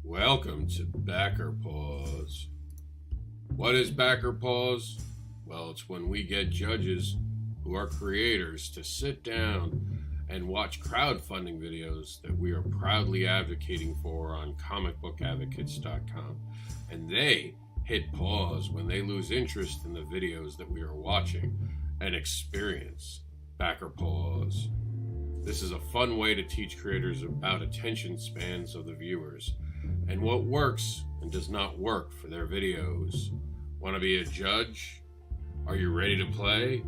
Welcome to Backer Pause. What is Backer Pause? Well, it's when we get judges who are creators to sit down and watch crowdfunding videos that we are proudly advocating for on comicbookadvocates.com. And they hit pause when they lose interest in the videos that we are watching and experience Backer Pause. This is a fun way to teach creators about attention spans of the viewers and what works and does not work for their videos. Want to be a judge? Are you ready to play?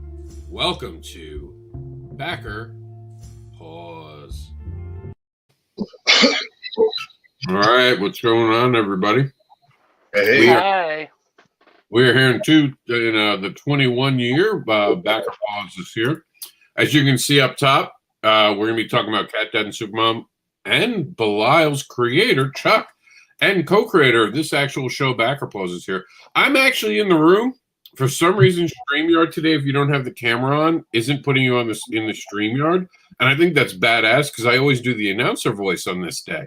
Welcome to Backer Pause. All right, what's going on, everybody? Hey. We're here in the 21-year Backer Pause this year. As you can see up top, we're going to be talking about Cat Dad and Supermom and Belial's creator, Chuck, and co-creator of this actual show, Backer Pause, is here. I'm actually in the room. For some reason, StreamYard today, if you don't have the camera on, isn't putting you on in the StreamYard. And I think that's badass because I always do the announcer voice on this day.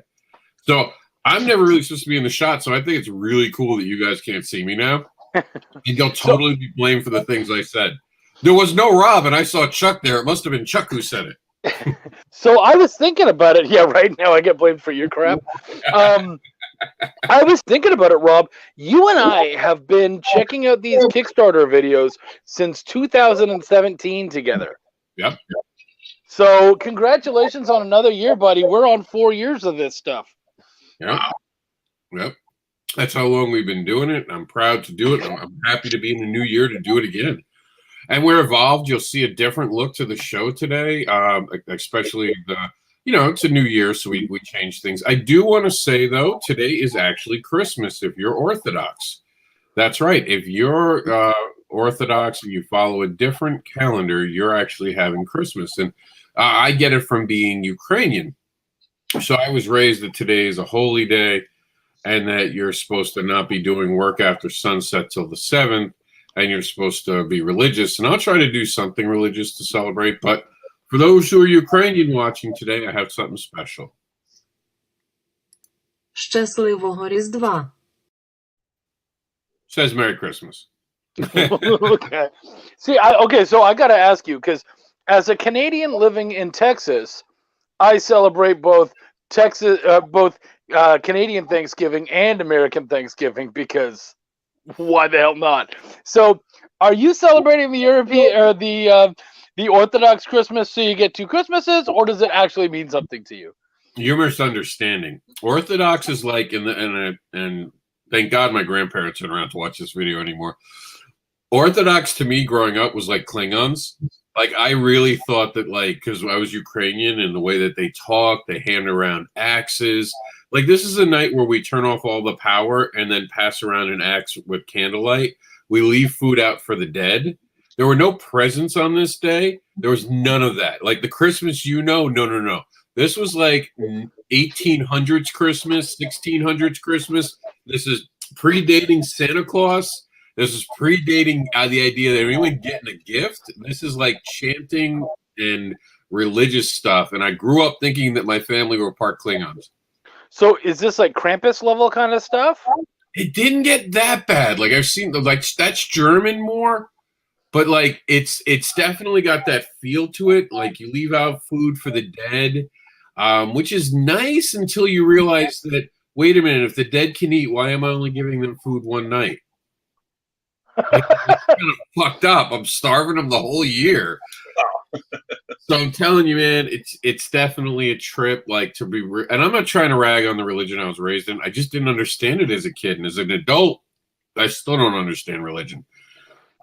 So I'm never really supposed to be in the shot, so I think it's really cool that you guys can't see me now. And you'll totally be blamed for the things I said. There was no Rob, and I saw Chuck there. It must have been Chuck who said it. So I was thinking about it. Yeah, right now I get blamed for your crap. I was thinking about it, Rob. You and I have been checking out these Kickstarter videos since 2017 together. Yep. So congratulations on another year, buddy. We're on 4 years of this stuff. Yep. That's how long we've been doing it. I'm proud to do it. I'm happy to be in the new year to do it again. And we're evolved. You'll see a different look to the show today, especially it's a new year, so we change things. I do want to say, though, today is actually Christmas if you're Orthodox. That's right. If you're Orthodox and you follow a different calendar, you're actually having Christmas. And I get it from being Ukrainian. So I was raised that today is a holy day and that you're supposed to not be doing work after sunset till the 7th, and you're supposed to be religious. And I'll try to do something religious to celebrate, but for those who are Ukrainian watching today, I have something special. Щасливого Різдва. Says Merry Christmas. Okay. See, so I got to ask you, because as a Canadian living in Texas, I celebrate both Canadian Thanksgiving and American Thanksgiving because why the hell not? So, are you celebrating the European or the Orthodox Christmas so you get two Christmases, or does it actually mean something to you? You're misunderstanding. Orthodox is like and thank God my grandparents aren't around to watch this video anymore. Orthodox to me growing up was like Klingons. Like I really thought that because I was Ukrainian and the way that they talk, they hand around axes. Like this is a night where we turn off all the power and then pass around an axe with candlelight. We leave food out for the dead. There were no presents on this day. There was none of that. Like the Christmas, no. This was like 1800s Christmas, 1600s Christmas. This is predating Santa Claus. This is predating the idea that anyone getting a gift. This is like chanting and religious stuff. And I grew up thinking that my family were part Klingons. So is this like Krampus level kind of stuff? It didn't get that bad. Like I've seen that's German more. But like it's definitely got that feel to it. Like you leave out food for the dead, which is nice until you realize that, wait a minute, if the dead can eat, why am I only giving them food one night? Like, it's kind of fucked up. I'm starving them the whole year. So I'm telling you, man, it's definitely a trip. Like to be, and I'm not trying to rag on the religion I was raised in. I just didn't understand it as a kid, and as an adult, I still don't understand religion.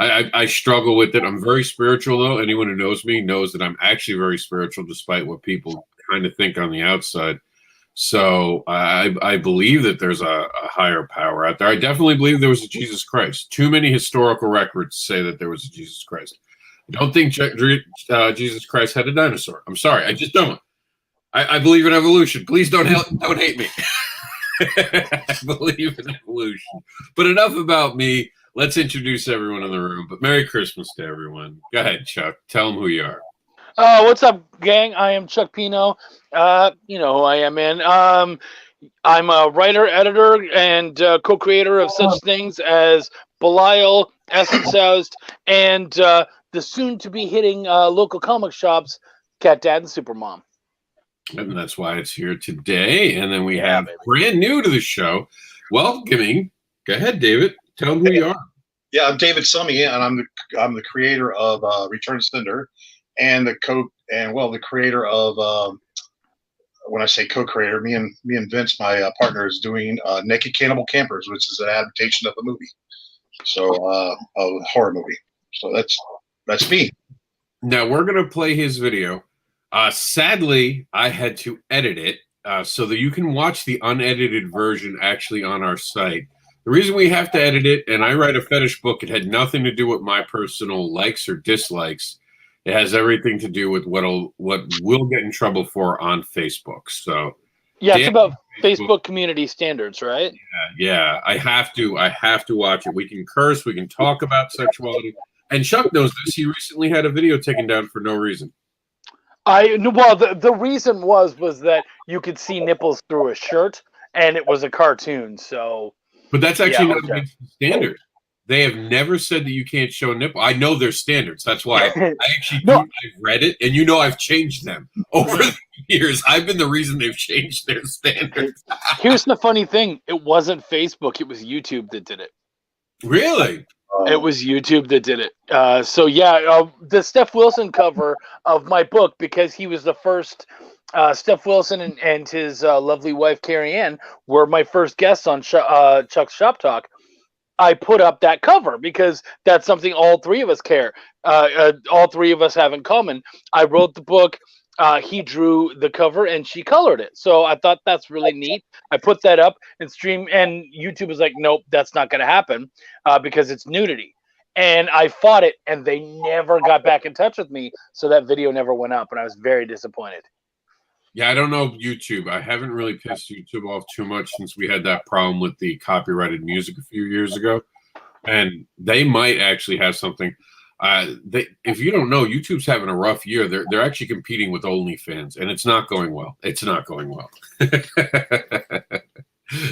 I struggle with it. I'm very spiritual, though. Anyone who knows me knows that I'm actually very spiritual, despite what people kind of think on the outside. So I believe that there's a higher power out there. I definitely believe there was a Jesus Christ. Too many historical records say that there was a Jesus Christ. I don't think Jesus Christ had a dinosaur. I'm sorry. I just don't. I believe in evolution. Please don't hate me. I believe in evolution. But enough about me. let's introduce everyone in the room. But Merry Christmas to everyone. Go ahead, Chuck. Tell them who you are. What's up, gang? I am Chuck Pino. You know who I am, man. I'm a writer, editor, and co-creator of such things as Belial, Essence Housed, and the soon-to-be hitting local comic shops, Cat Dad and Supermom. And that's why it's here today. And then we have brand new to the show, welcoming. Go ahead, David. Tell them who you are. Yeah, I'm David Summy, and I'm the creator of Return Cinder, and the creator of when I say co-creator, me and Vince, my partner, is doing Naked Cannibal Campers, which is an adaptation of a movie, so a horror movie. So that's me. Now we're gonna play his video. Sadly, I had to edit it so that you can watch the unedited version actually on our site. The reason we have to edit it, and I write a fetish book, it had nothing to do with my personal likes or dislikes. It has everything to do with what we'll get in trouble for on Facebook. So yeah, it's about Facebook community standards, right? Yeah. I have to watch it. We can curse, we can talk about sexuality. And Chuck knows this. He recently had a video taken down for no reason. The reason was that you could see nipples through a shirt, and it was a cartoon. So, but that's actually not against the standard. They have never said that you can't show a nipple. I know their standards. That's why I actually I've read it, and I've changed them over the years. I've been the reason they've changed their standards. Here's the funny thing: it wasn't Facebook; it was YouTube that did it. Really? It was YouTube that did it. The Steph Wilson cover of my book, because he was the first. Steph Wilson and his lovely wife Carrie Ann were my first guests on Chuck's Shop Talk. I put up that cover because that's something all three of us care. All three of us have in common. I wrote the book. He drew the cover and she colored it. So I thought that's really neat. I put that up and YouTube was like, nope, that's not going to happen because it's nudity. And I fought it, and they never got back in touch with me. So that video never went up, and I was very disappointed. Yeah, I don't know YouTube. I haven't really pissed YouTube off too much since we had that problem with the copyrighted music a few years ago. And they might actually have something. If you don't know, YouTube's having a rough year. They're actually competing with OnlyFans, and it's not going well. It's not going well.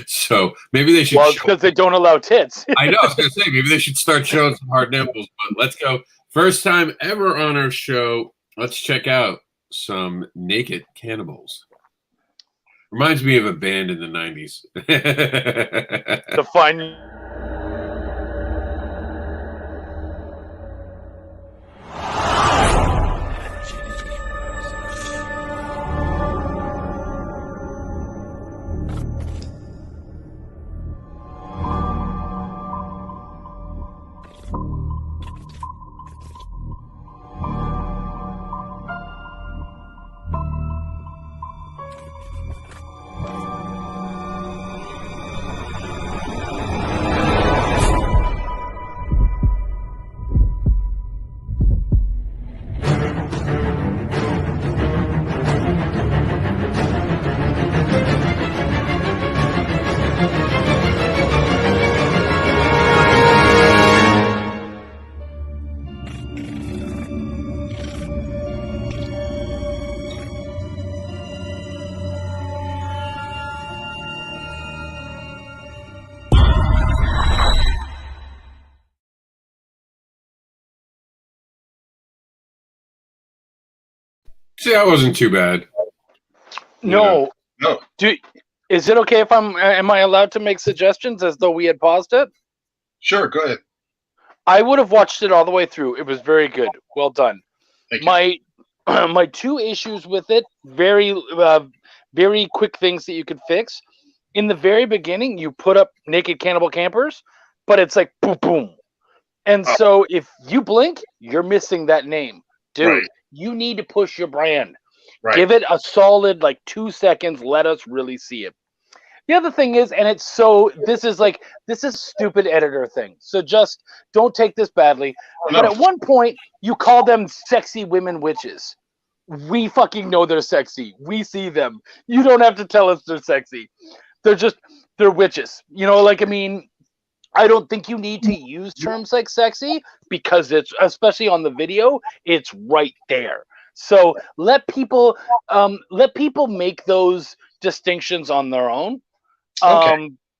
So maybe they should. Well, it's because they don't allow tits. I know. I was going to say maybe they should start showing some hard nipples. But let's go. First time ever on our show. Let's check out some Naked Cannibals. Reminds me of a band in the 90s. The fun. See, that wasn't too bad. No. No. Is it okay if am I allowed to make suggestions as though we had paused it? Sure, go ahead. I would have watched it all the way through. It was very good. Well done. Thank you. My two issues with it, very quick things that you could fix. In the very beginning, you put up Naked Cannibal Campers, but it's like boom, boom. And so if you blink, you're missing that name. Dude, Right. You need to push your brand. Right. Give it a solid 2 seconds. Let us really see it. The other thing is, this is a stupid editor thing. So just don't take this badly. No. But at one point, you call them sexy women witches. We fucking know they're sexy. We see them. You don't have to tell us they're sexy. They're witches. I don't think you need to use terms like sexy because it's, especially on the video, it's right there. So let people make those distinctions on their own.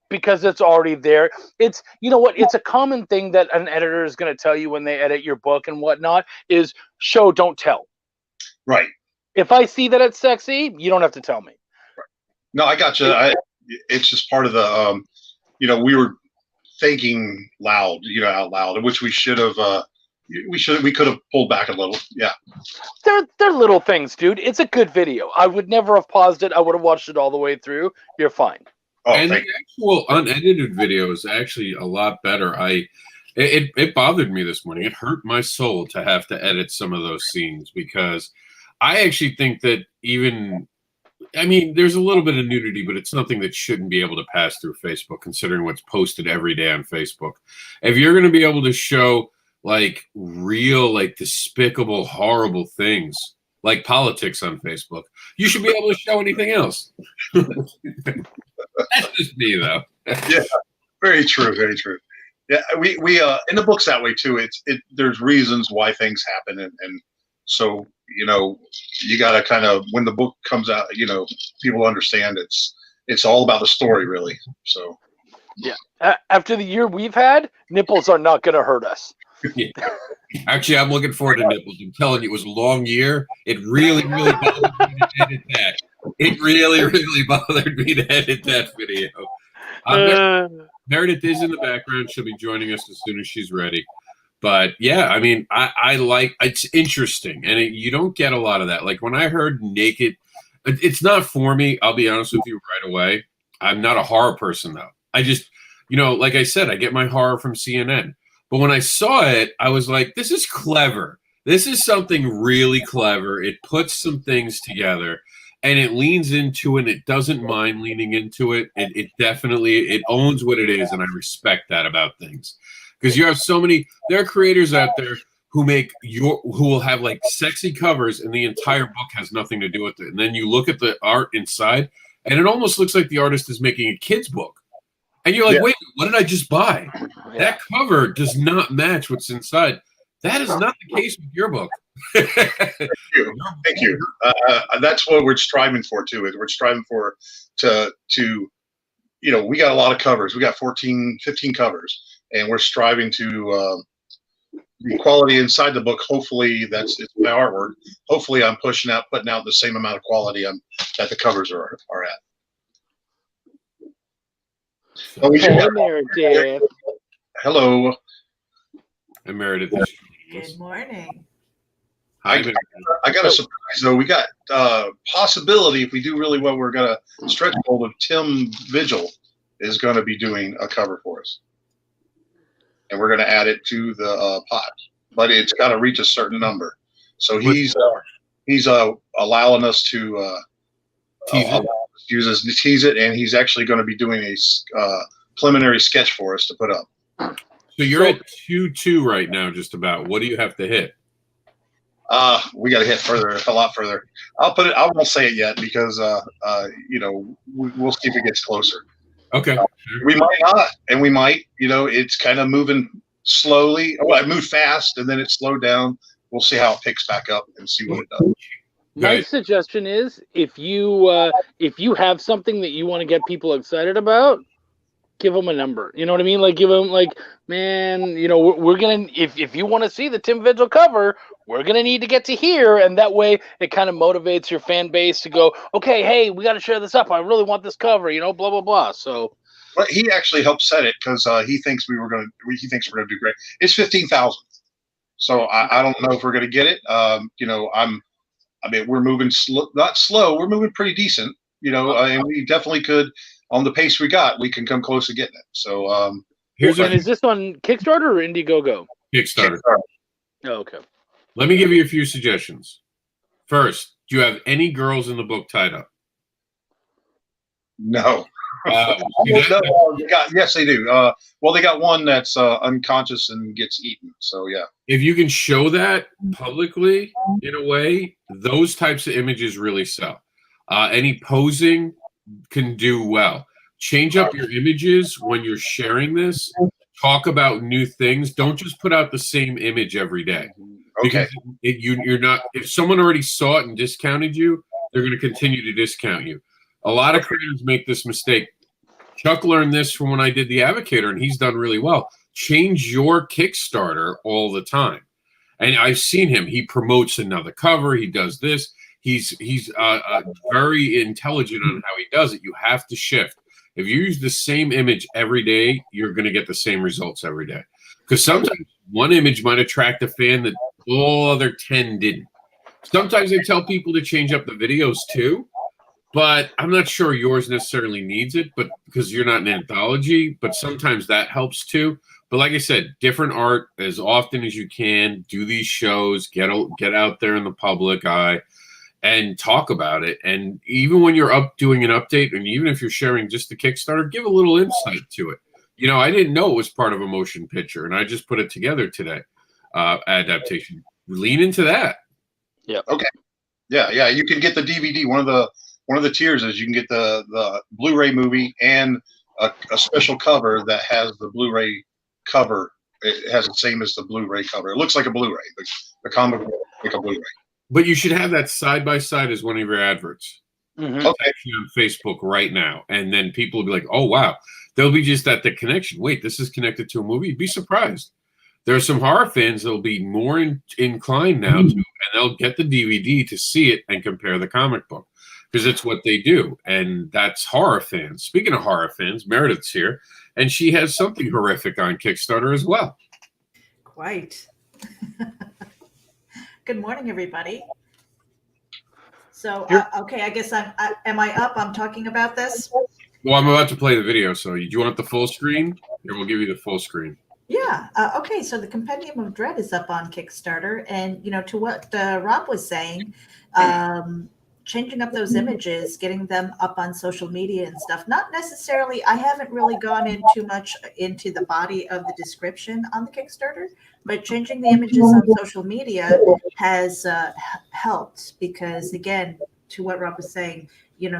Because it's already there. It's, you know what, it's a common thing that an editor is going to tell you when they edit your book and whatnot is show, don't tell. Right. If I see that it's sexy, you don't have to tell me. No, I got you. It's just part of the, we were thinking loud, out loud, which we should have, we could have pulled back a little. Yeah. They're little things, dude. It's a good video. I would never have paused it. I would have watched it all the way through. You're fine. Oh, and the actual unedited video is actually a lot better. It bothered me this morning. It hurt my soul to have to edit some of those scenes because I actually think that there's a little bit of nudity, but it's something that shouldn't be able to pass through Facebook, considering what's posted every day on Facebook. If you're going to be able to show like real, like despicable, horrible things, like politics on Facebook, you should be able to show anything else. That's just me, though. Yeah, very true, very true. Yeah, we in the book's that way too. There's reasons why things happen, and so you got to kind of, when the book comes out, people understand it's all about the story, really. So yeah, after the year we've had, nipples are not going to hurt us. Yeah. Actually, I'm looking forward to nipples. I'm telling you, it was a long year. It really, really bothered me to edit that. It really, really bothered me to edit that video. Meredith is in the background. She'll be joining us as soon as she's ready. But yeah, I like, it's interesting, and you don't get a lot of that. Like when I heard naked, it's not for me. I'll be honest with you right away. I'm not a horror person though. I just, like I said, I get my horror from CNN. But when I saw it, I was like, this is clever. This is something really clever. It puts some things together, and it leans into it. It doesn't mind leaning into it. It definitely owns what it is, and I respect that about things. Because you have there are creators out there who will have like sexy covers, and the entire book has nothing to do with it. And then you look at the art inside, and it almost looks like the artist is making a kid's book. And you're like, wait, what did I just buy? Yeah. That cover does not match what's inside. That is not the case with your book. Thank you. That's what we're striving for, too. We're striving for to we got a lot of covers. We got 14, 15 covers. And we're striving to the quality inside the book. Hopefully, it's my artwork. Hopefully, I'm putting out the same amount of quality that the covers are at. Oh, hey, Meredith. Hello. Hey, Meredith. Good morning. I got a surprise, though. We got possibility, if we do really well, we're going to stretch hold of Tim Vigil is going to be doing a cover for us. And we're going to add it to the pot. But it's got to reach a certain number. So he's allowing us to tease it, and he's actually going to be doing a preliminary sketch for us to put up. So you're at 2-2 right now, just about. What do you have to hit? We got to hit a lot further. I won't say it yet because we'll see if it gets closer. Okay. We might not, and we might. It's kind of moving slowly. Well, it moved fast, and then it slowed down. We'll see how it picks back up and see what it does. My suggestion is if you have something that you want to get people excited about, give them a number. You know what I mean? Like give them man, we're gonna if you want to see the Tim Vigil cover, we're gonna need to get to here, and that way it kind of motivates your fan base to go, okay, hey, we got to share this up. I really want this cover. Blah blah blah. So. But he actually helped set it because he thinks we're gonna do great. It's 15,000, so I don't know if we're gonna get it. We're moving not slow. We're moving pretty decent, and we definitely could, on the pace we got, we can come close to getting it. So is this on Kickstarter or Indiegogo? Kickstarter. Oh, okay. Let me give you a few suggestions. First, do you have any girls in the book tied up? No. Yes, they do. Well, they got one that's unconscious and gets eaten. So yeah. If you can show that publicly in a way, those types of images really sell. Any posing can do well. Change up your images when you're sharing this. talk about new things. Don't just put out the same image every day. Okay. Because you're not. If someone already saw it and discounted you, they're going to continue to discount you. A lot of creators make this mistake. Chuck learned this from when I did the Advocator, and he's done really well. Change your Kickstarter all the time. And I've seen him. He promotes another cover. He does this. He's very intelligent on how he does it. You have to shift. If you use the same image every day, you're going to get the same results every day. Because sometimes one image might attract a fan that all other 10 didn't. Sometimes I tell people to change up the videos too, but I'm not sure yours necessarily needs it, but because you're not an anthology, but sometimes that helps too. But like I said, different art as often as you can. Do these shows, get out there in the public eye, and talk about it. And even when you're doing an update, and even if you're sharing just the Kickstarter, give a little insight to it. You know, I didn't know it was part of a motion picture, and I just put it together today. Adaptation. Lean into that. Yeah. Okay. Yeah. You can get the DVD. One of the tiers is you can get the Blu-ray movie and a special cover that has the Blu-ray cover. It has the same as the Blu-ray cover. It looks like a Blu-ray. The comic book like a Blu-ray. But you should have that side by side as one of your adverts. Mm-hmm. Okay. Actually on Facebook right now, and then people will be like, "Oh wow!" They'll be just at the connection. Wait, this is connected to a movie. You'd be surprised. There are some horror fans that'll be more inclined now to, and they'll get the DVD to see it and compare the comic book because it's what they do, and that's horror fans. Speaking of horror fans, Meredith's here, and she has something horrific on Kickstarter as well. Quite. Good morning, everybody. So, okay, I guess am I up? I'm talking about this? Well, I'm about to play the video, so do you want the full screen? Here, we'll give you the full screen. Yeah. Okay. So the Compendium of Dread is up on Kickstarter, and to what Rob was saying, changing up those images, getting them up on social media and stuff. Not necessarily. I haven't really gone in too much into the body of the description on the Kickstarter, but changing the images on social media has helped because, again, to what Rob was saying,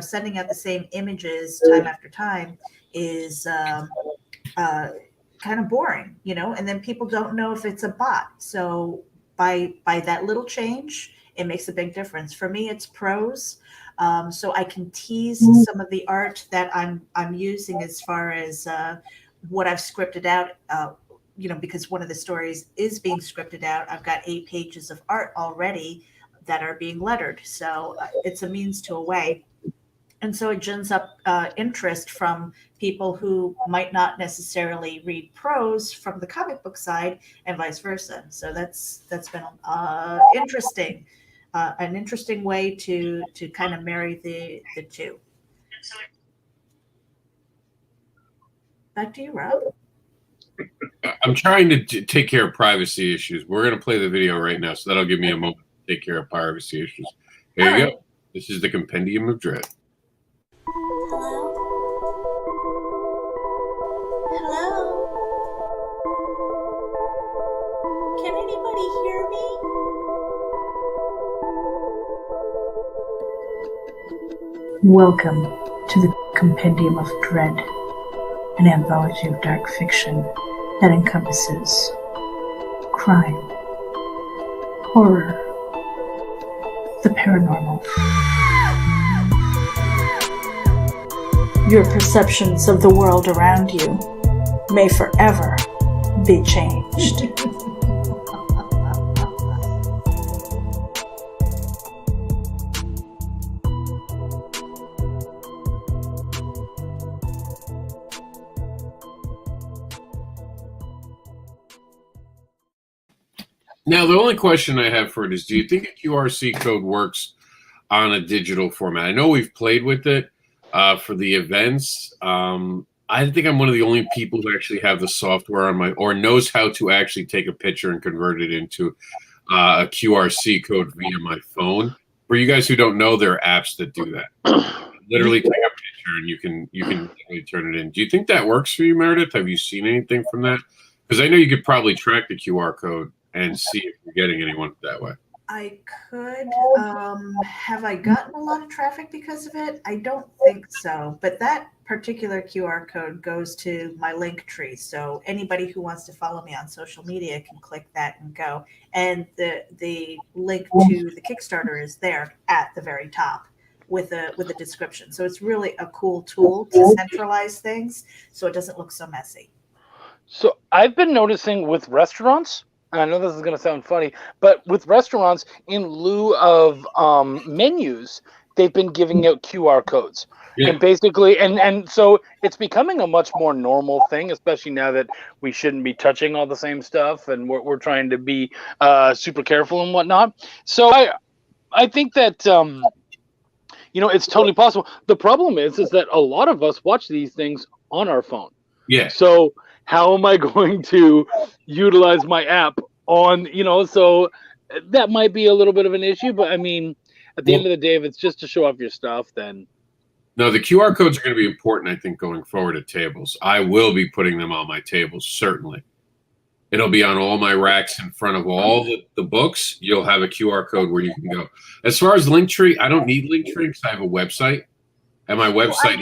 sending out the same images time after time is kind of boring, and then people don't know if it's a bot. So by that little change, it makes a big difference. For me, it's prose. So I can tease some of the art that I'm using as far as what I've scripted out, because one of the stories is being scripted out. I've got 8 pages of art already that are being lettered. So it's a means to a way. And so it gins up interest from people who might not necessarily read prose from the comic book side and vice versa. So that's been interesting, an interesting way to kind of marry the two. Back to you, Rob. I'm trying to take care of privacy issues. We're going to play the video right now, so that'll give me a moment to take care of privacy issues. Here you go. This is the Compendium of Dread. Hello? Hello? Can anybody hear me? Welcome to the Compendium of Dread, an anthology of dark fiction that encompasses crime, horror, the paranormal. Your perceptions of the world around you may forever be changed. Now, the only question I have for it is, do you think a QRC code works on a digital format? I know we've played with it for the events. I think I'm one of the only people who actually have the software on or knows how to actually take a picture and convert it into a QRC code via my phone. For you guys who don't know, there are apps that do that. Literally take a picture and you can literally turn it in. Do you think that works for you, Meredith? Have you seen anything from that? Because I know you could probably track the QR code and see if you're getting anyone that way. I could. Have I gotten a lot of traffic because of it? I don't think so. But that particular QR code goes to my link tree. So anybody who wants to follow me on social media can click that and go. And the link to the Kickstarter is there at the very top with a description. So it's really a cool tool to centralize things so it doesn't look so messy. So I've been noticing with restaurants, and I know this is going to sound funny, but with restaurants, in lieu of menus, they've been giving out QR codes. Yeah. And basically, and so it's becoming a much more normal thing, especially now that we shouldn't be touching all the same stuff, and we're trying to be super careful and whatnot. So I think that it's totally possible. The problem is that a lot of us watch these things on our phone. Yeah. So how am I going to utilize my app on, so that might be a little bit of an issue, but I mean, at the end of the day, if it's just to show off your stuff, then. No, the QR codes are going to be important, I think, going forward at tables. I will be putting them on my tables, certainly. It'll be on all my racks in front of all the books. You'll have a QR code where you can go. As far as Linktree, I don't need Linktree because I have a website. And my website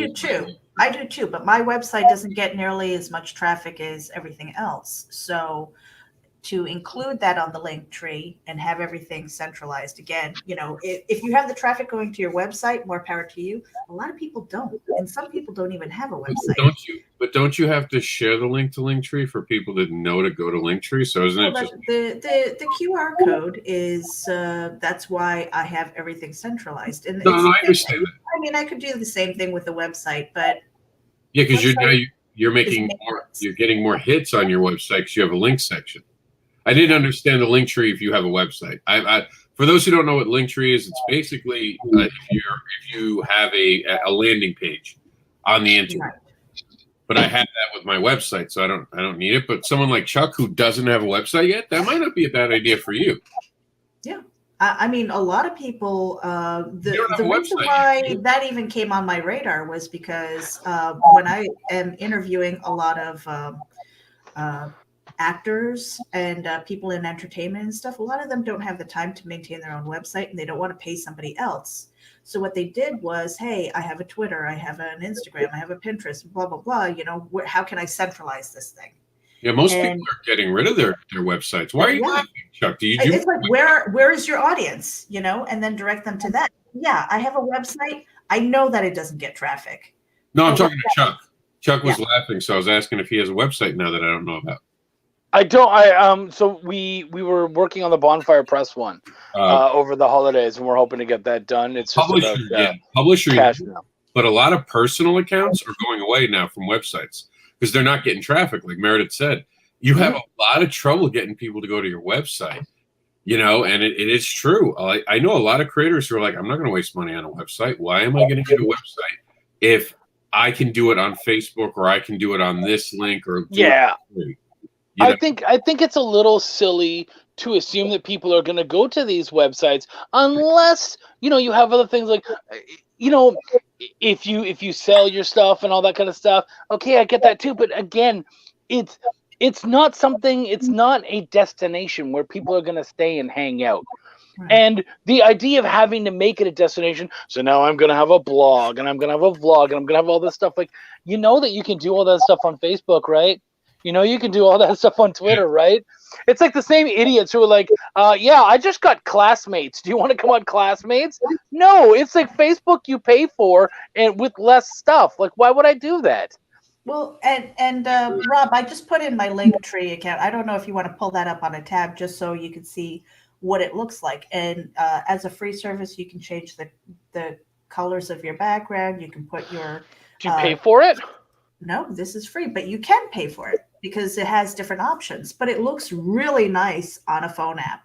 I do too, but my website doesn't get nearly as much traffic as everything else. So to include that on the link tree and have everything centralized again, if you have the traffic going to your website, more power to you. A lot of people don't, and some people don't even have a website. Don't you have to share the link to Linktree for people to know to go to Linktree? So isn't it just the QR code is that's why I have everything centralized. And no, I understand that. I mean, I could do the same thing with the website, but yeah, because you're making more, you're getting more hits on your website because you have a link section. I didn't understand the Linktree if you have a website. For those who don't know what Linktree is, it's basically if you have a landing page on the internet. But I have that with my website, so I don't need it. But someone like Chuck who doesn't have a website yet, that might not be a bad idea for you. Yeah. I mean, a lot of people, the reason why that even came on my radar was because when I am interviewing a lot of actors and people in entertainment and stuff, a lot of them don't have the time to maintain their own website and they don't want to pay somebody else. So what they did was, hey, I have a Twitter, I have an Instagram, I have a Pinterest, blah, blah, blah. How can I centralize this thing? Yeah, most people are getting rid of their websites. Why are you laughing, Chuck? It's like, where is your audience, and then direct them to that. Yeah, I have a website. I know that it doesn't get traffic. No, I'm talking to Chuck. Chuck was laughing, so I was asking if he has a website now that I don't know about. I don't. So we were working on the Bonfire Press one over the holidays, and we're hoping to get that done. It's just publisher, cash now. But a lot of personal accounts are going away now from websites because they're not getting traffic. Like Meredith said, you have a lot of trouble getting people to go to your website. And it is true. I know a lot of creators who are like, I'm not going to waste money on a website. Why am I going to get a website if I can do it on Facebook or I can do it on this link or I think it's a little silly to assume that people are going to go to these websites unless you have other things like if you sell your stuff and all that kind of stuff. Okay, I get that too, but again, it's not something. It's not a destination where people are going to stay and hang out. Right. And the idea of having to make it a destination, so now I'm going to have a blog and I'm going to have a vlog and I'm going to have all this stuff. Like that you can do all that stuff on Facebook, right? You can do all that stuff on Twitter, right? It's like the same idiots who are like, I just got Classmates. Do you want to come on Classmates? No, it's like Facebook you pay for and with less stuff. Like, why would I do that? Well, and Rob, I just put in my Linktree account. I don't know if you want to pull that up on a tab just so you can see what it looks like. And as a free service, you can change the colors of your background. You can put your... Do you pay for it? No, this is free, but you can pay for it because it has different options, but it looks really nice on a phone app.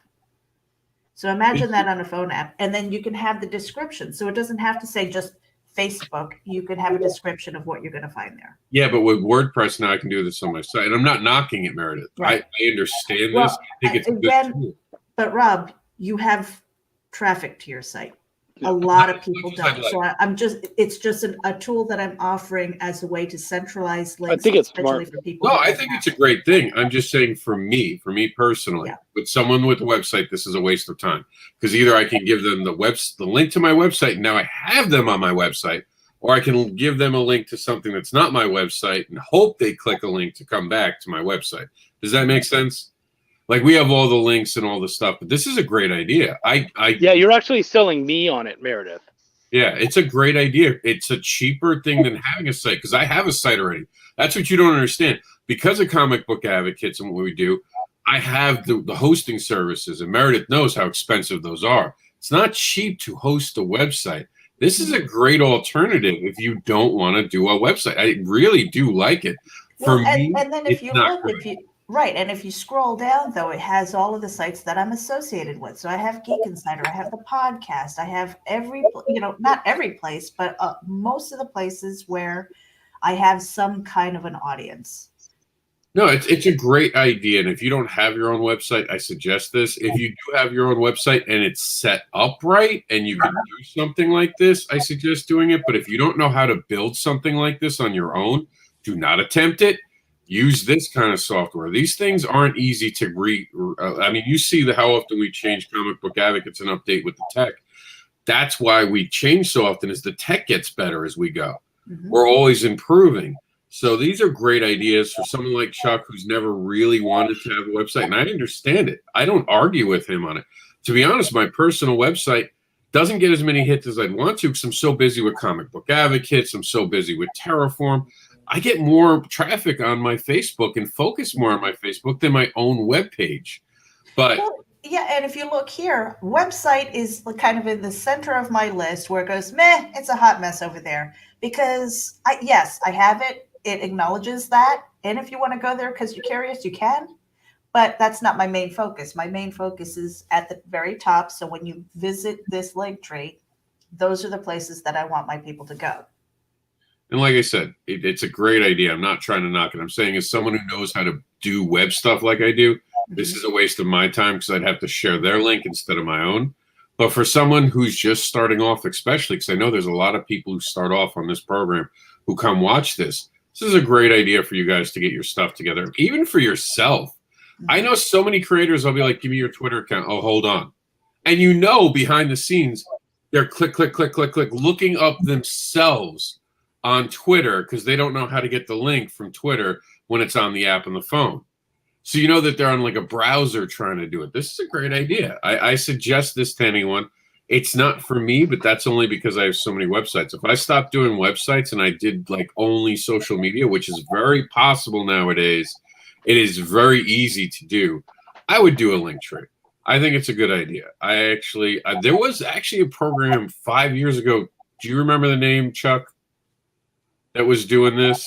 So imagine that on a phone app, and then you can have the description. So it doesn't have to say just Facebook. You can have a description of what you're going to find there. Yeah, but with WordPress now I can do this on my site. And I'm not knocking it, Meredith. Right. I understand this. I think it's a good tool. But Rob, you have traffic to your site. A lot of people As I'd don't. So it's just a tool that I'm offering as a way to centralize links, think it's especially smart. for people. No, who I don't think have it's a great thing. I'm just saying for me personally, Yeah. with someone with a website, this is a waste of time because either I can give them the link to my website, and now I have them on my website, or I can give them a link to something that's not my website and hope they click a link to come back to my website. Does that make sense? Like we have all the links and all the stuff, but this is a great idea. Yeah, you're actually selling me on it, Meredith. Yeah, it's a great idea. It's a cheaper thing than having a site because I have a site already. That's what you don't understand. Because of Comic Book Advocates and what we do, I have the hosting services, and Meredith knows how expensive those are. It's not cheap to host a website. This is a great alternative if you don't want to do a website. I really do like it. For me, and then if it's you not look, great. and if you scroll down, though, it has all of the sites that I'm associated with. So I have Geek Insider, I have the podcast, I have not every place, but most of the places where I have some kind of an audience. No, it's a great idea. And if you don't have your own website, I suggest this. If you do have your own website and it's set up right and you can do something like this, I suggest doing it. But if you don't know how to build something like this on your own, do not attempt it. Use this kind of software. These things aren't easy to I mean, you see how often we change Comic Book Advocates and update with the tech. That's why we change so often, is the tech gets better as we go. Mm-hmm. We're always improving. So these are great ideas for someone like Chuck who's never really wanted to have a website. And I understand it. I don't argue with him on it. To be honest, my personal website doesn't get as many hits as I'd want to because I'm so busy with Comic Book Advocates. I'm so busy with Terraform. I get more traffic on my Facebook and focus more on my Facebook than my own webpage. But Well, yeah, and if you look here, website is kind of in the center of my list where it goes, meh, it's a hot mess over there. Because I have it. It acknowledges that. And if you want to go there because you're curious, you can. But that's not my main focus. My main focus is at the very top. So when you visit this link tree, those are the places that I want my people to go. And like I said, it's a great idea. I'm not trying to knock it. I'm saying as someone who knows how to do web stuff like I do, this is a waste of my time because I'd have to share their link instead of my own. But for someone who's just starting off, especially because I know there's a lot of people who start off on this program who come watch this, this is a great idea for you guys to get your stuff together, even for yourself. I know so many creators, I'll be like, give me your Twitter account. Oh, hold on. And behind the scenes, they're click, looking up themselves on Twitter because they don't know how to get the link from Twitter when it's on the app on the phone. So you know that they're on like a browser trying to do it. This is a great idea. I suggest this to anyone. It's not for me, but that's only because I have so many websites. If I stopped doing websites and I did like only social media, which is very possible nowadays, it is very easy to do, I would do a link tree. I think it's a good idea. There was actually a program 5 years ago. Do you remember the name, Chuck, that was doing this?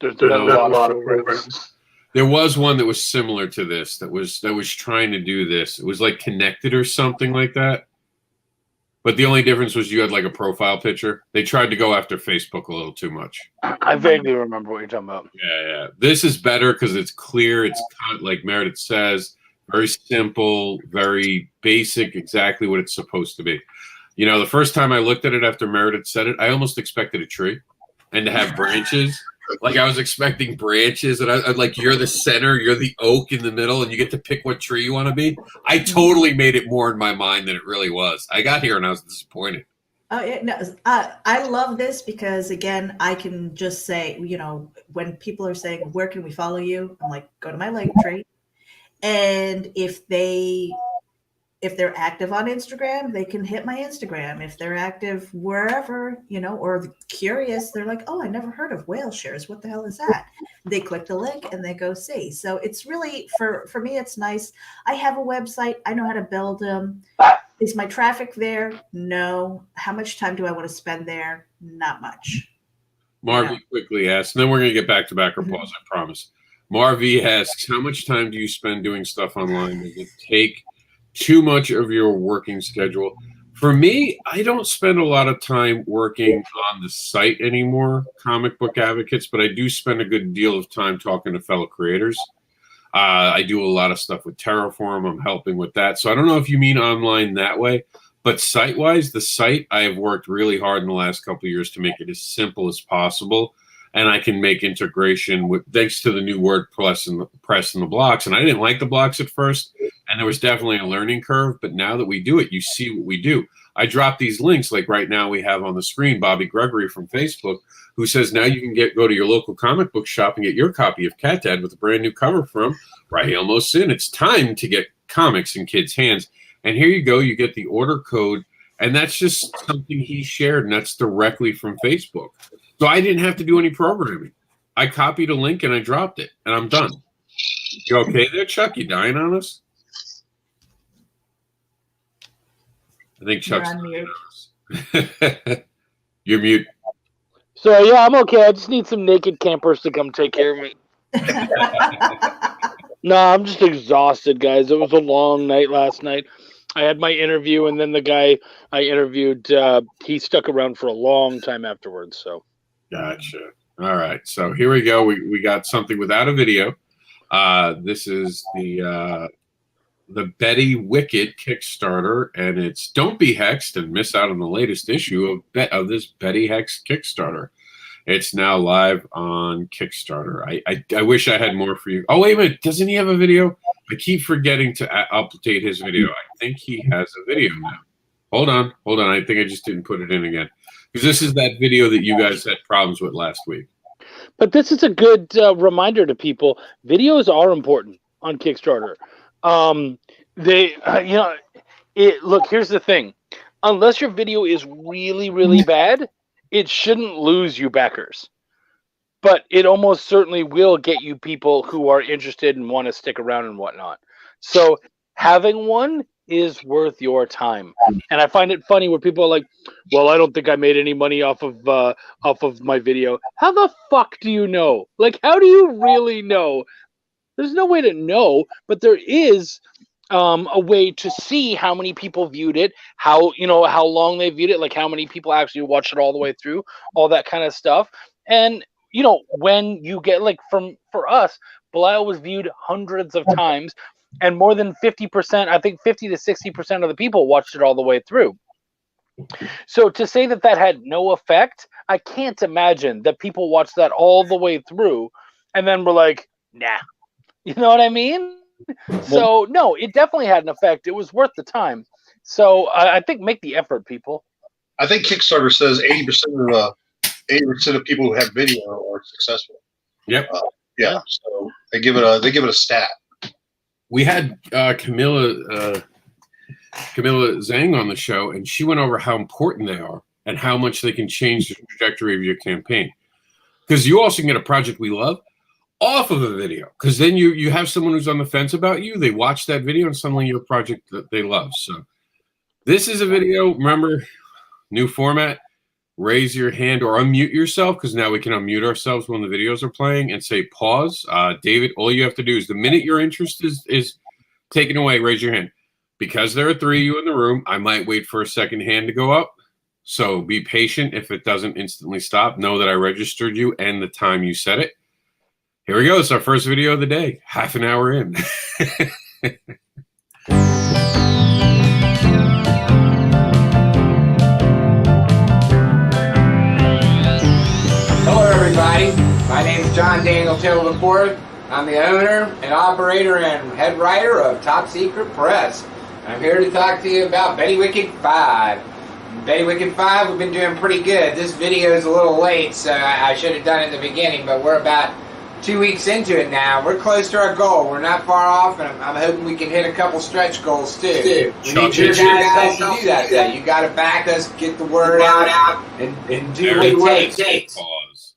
There's been a lot of programs. There was one that was similar to this that was trying to do this. It was like Connected or something like that. But the only difference was you had like a profile picture. They tried to go after Facebook a little too much. I vaguely remember what you're talking about. Yeah. This is better because it's clear. It's like Meredith says, very simple, very basic, exactly what it's supposed to be. You know, the first time I looked at it after Meredith said it, I almost expected a tree and to have branches. Like I was expecting branches, and I like, you're the center, you're the oak in the middle, and you get to pick what tree you want to be. I totally made it more in my mind than it really was. I got here and I was disappointed. Oh, yeah, no, I love this because, again, I can just say, when people are saying, where can we follow you? I'm like, go to my link tree. And if they're active on Instagram, they can hit my Instagram. If they're active wherever, or curious, they're like, oh, I never heard of whale shares. What the hell is that? They click the link and they go see. So it's really, for me, it's nice. I have a website. I know how to build them. Is my traffic there? No. How much time do I want to spend there? Not much. Marvy quickly asks, and then we're going to get back to Backer Pause, I promise. Marvy asks, how much time do you spend doing stuff online? Does it take too much of your working schedule? For me, I don't spend a lot of time working on the site anymore, Comic Book Advocates, but I do spend a good deal of time talking to fellow creators. I do a lot of stuff with Terraform. I'm helping with that. So I don't know if you mean online that way, but site-wise, the site, I have worked really hard in the last couple of years to make it as simple as possible. And I can make integration with, thanks to the new WordPress and the blocks. And I didn't like the blocks at first, and there was definitely a learning curve. But now that we do it, you see what we do. I drop these links, like right now we have on the screen Bobby Gregory from Facebook, who says now you can go to your local comic book shop and get your copy of Cat Dad with a brand new cover from Raheel Mohsin. It's time to get comics in kids' hands. And here you go, you get the order code, and that's just something he shared, and that's directly from Facebook. So I didn't have to do any programming. I copied a link and I dropped it, and I'm done. You okay there, Chuck? You dying on us? I think Chuck's on mute. You're mute. So yeah, I'm okay. I just need some naked campers to come take care of me. No, I'm just exhausted, guys. It was a long night last night. I had my interview, and then the guy I interviewed, he stuck around for a long time afterwards. So, gotcha. All right. So here we go. We got something without a video. This is the Betty Wicked Kickstarter, and it's Don't Be Hexed and miss out on the latest issue of this Betty Hex Kickstarter. It's now live on Kickstarter. I wish I had more for you. Oh, wait a minute. Doesn't he have a video? I keep forgetting to update his video. I think he has a video now. Hold on. I think I just didn't put it in again. Because this is that video that you guys had problems with last week. but this is a good reminder to people. Videos are important on Kickstarter. Look, here's the thing. Unless your video is really, really bad, it shouldn't lose you backers. But it almost certainly will get you people who are interested and want to stick around and whatnot. So having one is worth your time. And I find it funny where people are like, well, I don't think I made any money off of my video. How the fuck do you know? Like, how do you really know? There's no way to know, but there is a way to see how many people viewed it, how long they viewed it, like how many people actually watched it all the way through, all that kind of stuff. And when you get, like, for us, Belial was viewed hundreds of times, and more than 50%, I think 50 to 60% of the people watched it all the way through. So to say that had no effect, I can't imagine that people watched that all the way through and then were like, nah. You know what I mean? So, no, it definitely had an effect. It was worth the time. So I think make the effort, people. I think Kickstarter says 80% of people who have video are successful. Yep. Yeah. So they give it a stat. We had Camilla Zhang on the show, and she went over how important they are and how much they can change the trajectory of your campaign. Because you also can get a project we love off of a video, because then you have someone who's on the fence about you. They watch that video, and suddenly you're a project that they love. So this is a video. Remember, new format. Raise your hand or unmute yourself, because now we can unmute ourselves when the videos are playing, and say pause. David, all you have to do is the minute your interest is taken away, raise your hand. Because there are 3 of you in the room, I might wait for a second hand to go up. So be patient. If it doesn't instantly stop, know that I registered you and the time you said it. Here we go. It's our first video of the day. Half an hour in. Hello everybody, my name is John Daniel Tittle IV. I'm the owner and operator and head writer of Top Secret Press. I'm here to talk to you about Betty Wicked 5. Betty Wicked 5, we've been doing pretty good. This video is a little late, so I should have done it in the beginning, but we're about 2 weeks into it now. We're close to our goal. We're not far off, and I'm hoping we can hit a couple stretch goals too. We need your guys' help to do that though. You got to back us, get the word out, and do what it takes. Pause.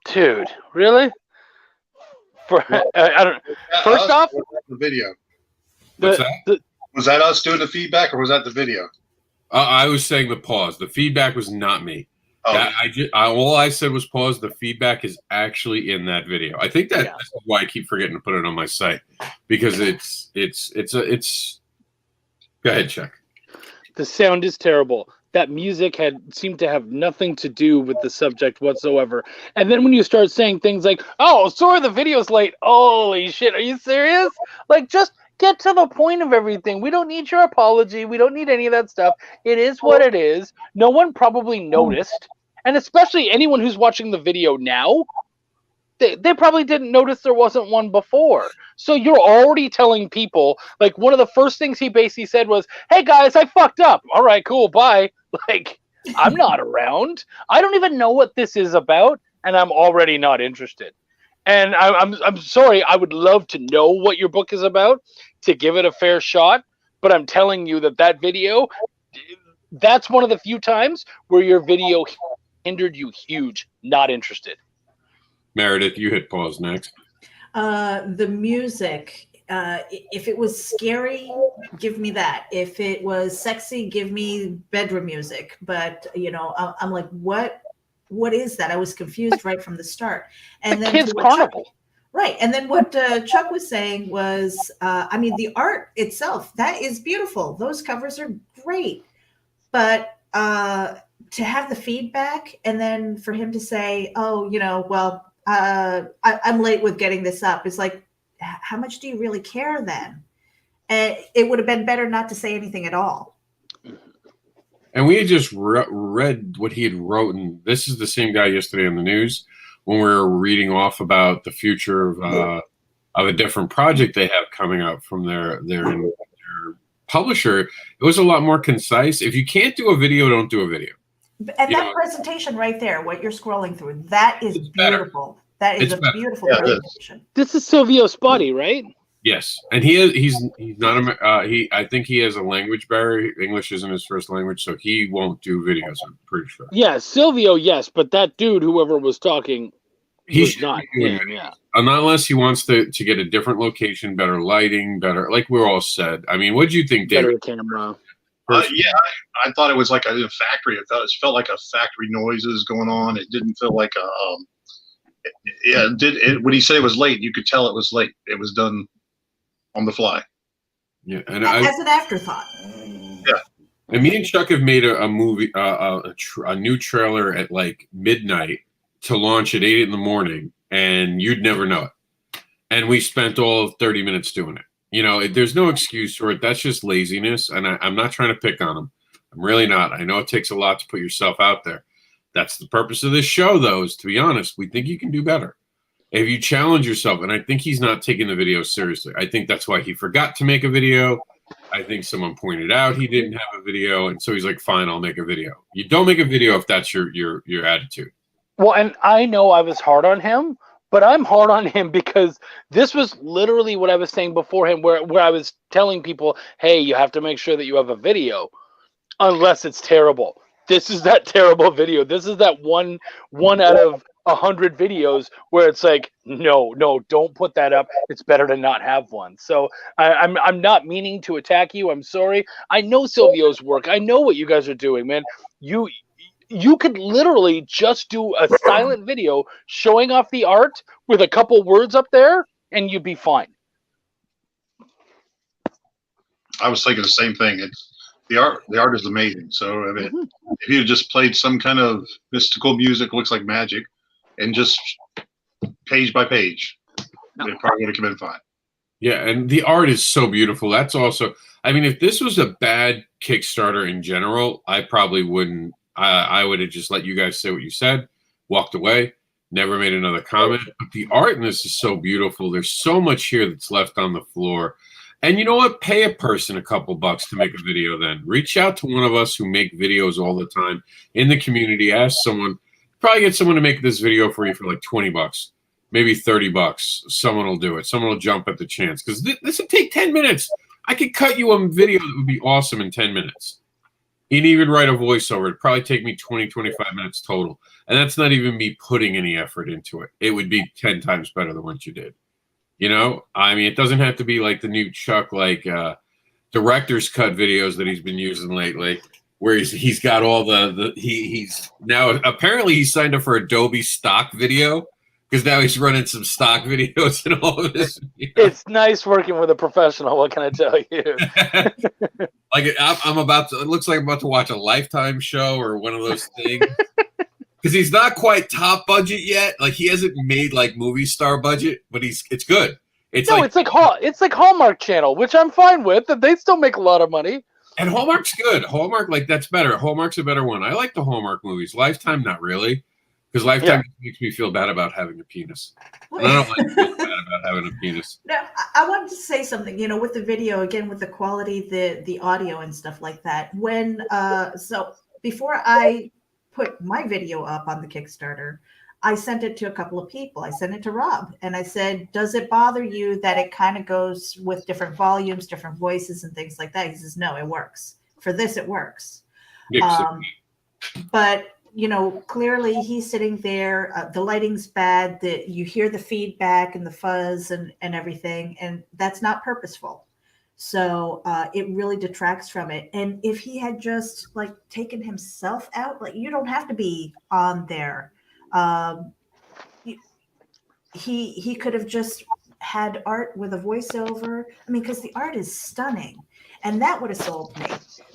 Dude, really? I don't. First off, the video. What's that? Was that us doing the feedback, or was that the video? I was saying the pause. The feedback was not me. Oh. All I said was pause. The feedback is actually in that video. I think that's why I keep forgetting to put it on my site, because it's. Go ahead, Chuck. The sound is terrible. that music had seemed to have nothing to do with the subject whatsoever. And then when you start saying things like, "Oh, sorry, the video's late." Holy shit, are you serious? Like, just get to the point of everything. We don't need your apology. We don't need any of that stuff. It is what it is. No one probably noticed, and especially anyone who's watching the video now, they probably didn't notice there wasn't one before. So you're already telling people, like, one of the first things he basically said was, "Hey guys, I fucked up. All right, cool, bye." Like, I'm not around. I don't even know what this is about, and I'm already not interested. And I'm sorry. I would love to know what your book is about to give it a fair shot. But I'm telling you that video, that's one of the few times where your video hindered you huge. Not interested. Meredith, you hit pause next. The music. If it was scary, give me that. If it was sexy, give me bedroom music. But I'm like, what is that? I was confused right from the start. And then Kids Carnival. Right. And then what Chuck was saying was, the art itself, that is beautiful. Those covers are great. But to have the feedback and then for him to say, "Oh, I'm late with getting this up," it's like, how much do you really care then? And it would have been better not to say anything at all. And we had just read what he had wrote, and this is the same guy yesterday on the news when we were reading off about the future of a different project they have coming out from their publisher. It was a lot more concise. If you can't do a video, don't do a video. And that presentation right there, what you're scrolling through, that is beautiful. That is a beautiful presentation. This is Silvio Spotty, right? Yes, and he's not I think he has a language barrier. English isn't his first language, so he won't do videos. I'm pretty sure. Yeah, Silvio, yes, but that dude, whoever was talking, he's not him. Yeah, unless he wants to get a different location, better lighting, better, like we're all said. I mean, what do you think, David? Better camera. I thought it was like a factory. It felt like a factory noises going on. It didn't feel like when he said it was late, you could tell it was late. It was done on the fly. Yeah, and as an afterthought. Yeah. And me and Chuck have made a movie, a new trailer at like midnight to launch at 8 a.m, and you'd never know it. And we spent all of 30 minutes doing it. There's no excuse for it. That's just laziness, and I'm not trying to pick on him. I'm really not. I know it takes a lot to put yourself out there. That's the purpose of this show, though, is to be honest, we think you can do better. If you challenge yourself, and I think he's not taking the video seriously. I think that's why he forgot to make a video. I think someone pointed out he didn't have a video, and so he's like, fine, I'll make a video. You don't make a video if that's your attitude. Well, and I know I was hard on him, but I'm hard on him because this was literally what I was saying beforehand, where I was telling people, hey, you have to make sure that you have a video, unless it's terrible. This is that terrible video. This is that one out of 100 videos where it's like, no, don't put that up. It's better to not have one. So I'm not meaning to attack you. I'm sorry. I know Silvio's work. I know what you guys are doing, man. You could literally just do a silent video showing off the art with a couple words up there, and you'd be fine. I was thinking the same thing. The art is amazing. So if you just played some kind of mystical music, looks like magic, and just page by page, it probably would have come in fine. Yeah, and the art is so beautiful. That's also, I mean, if this was a bad Kickstarter in general, I probably wouldn't. I would have just let you guys say what you said, walked away, never made another comment. But the art in this is so beautiful. There's so much here that's left on the floor. And you know what? Pay a person a couple bucks to make a video then. Reach out to one of us who make videos all the time in the community. Ask someone. Probably get someone to make this video for you for like 20 bucks, maybe 30 bucks. Someone will do it. Someone will jump at the chance because this would take 10 minutes. I could cut you a video that would be awesome in 10 minutes. You'd even write a voiceover. It'd probably take me 20, 25 minutes total. And that's not even me putting any effort into it. It would be 10 times better than what you did. I mean, it doesn't have to be like the new Chuck, like director's cut videos that he's been using lately, where he's got all he's now apparently he signed up for Adobe stock video, Because now he's running some stock videos and all of this. It's nice working with a professional. What can I tell you? Like I'm about to. It looks like I'm about to watch a Lifetime show or one of those things. Because he's not quite top budget yet. Like he hasn't made like movie star budget, but it's good. It's like Hallmark Channel, which I'm fine with. That they still make a lot of money. And Hallmark's good. Hallmark, like that's better. Hallmark's a better one. I like the Hallmark movies. Lifetime, not really, because Lifetime makes me feel bad about having a penis. And I don't like feeling bad about having a penis. Now, I wanted to say something. With the video again, with the quality, the audio and stuff like that. When so before I put my video up on the Kickstarter, I sent it to a couple of people. I sent it to Rob, and I said, "Does it bother you that it kind of goes with different volumes, different voices, and things like that?" He says, "No, it works. For this, it works." But clearly he's sitting there. The lighting's bad. That you hear the feedback and the fuzz and everything, and that's not purposeful. So it really detracts from it. And if he had just like taken himself out, like you don't have to be on there. He could have just had art with a voiceover. I mean, because the art is stunning, and that would have sold me.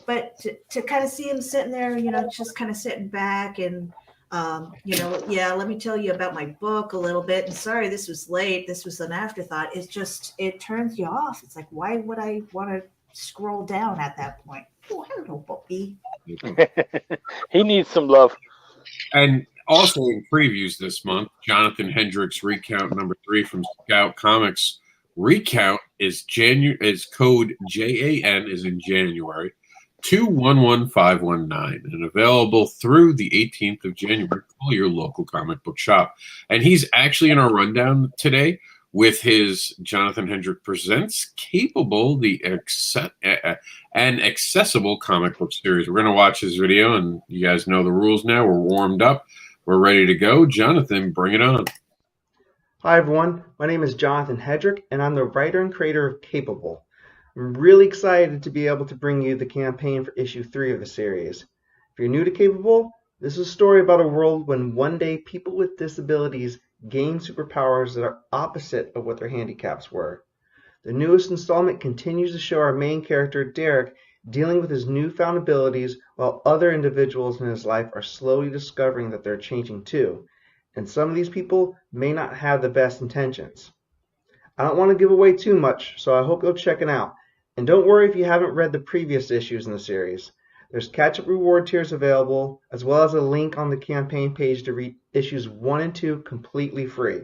But to kind of see him sitting there, just kind of sitting back and, let me tell you about my book a little bit. And sorry, this was late. This was an afterthought. It turns you off. It's like, why would I want to scroll down at that point? Oh, hello, Bobby. He needs some love. And also in previews this month, Jonathan Hendricks Recount number 3 from Scout Comics. Recount is code JAN is in January 211519 and available through the 18th of January. Call your local comic book shop. And he's actually in our rundown today with his Jonathan Hendrick Presents Capable, an accessible comic book series. We're going to watch his video, and you guys know the rules now. We're warmed up. We're ready to go. Jonathan, bring it on. Hi, everyone. My name is Jonathan Hedrick, and I'm the writer and creator of Capable. I'm really excited to be able to bring you the campaign for issue 3 of the series. If you're new to Capable, this is a story about a world when one day people with disabilities gain superpowers that are opposite of what their handicaps were. The newest installment continues to show our main character, Derek, dealing with his newfound abilities while other individuals in his life are slowly discovering that they're changing too. And some of these people may not have the best intentions. I don't want to give away too much, so I hope you'll check it out. And don't worry if you haven't read the previous issues in the series. There's catch-up reward tiers available, as well as a link on the campaign page to read issues 1 and 2 completely free.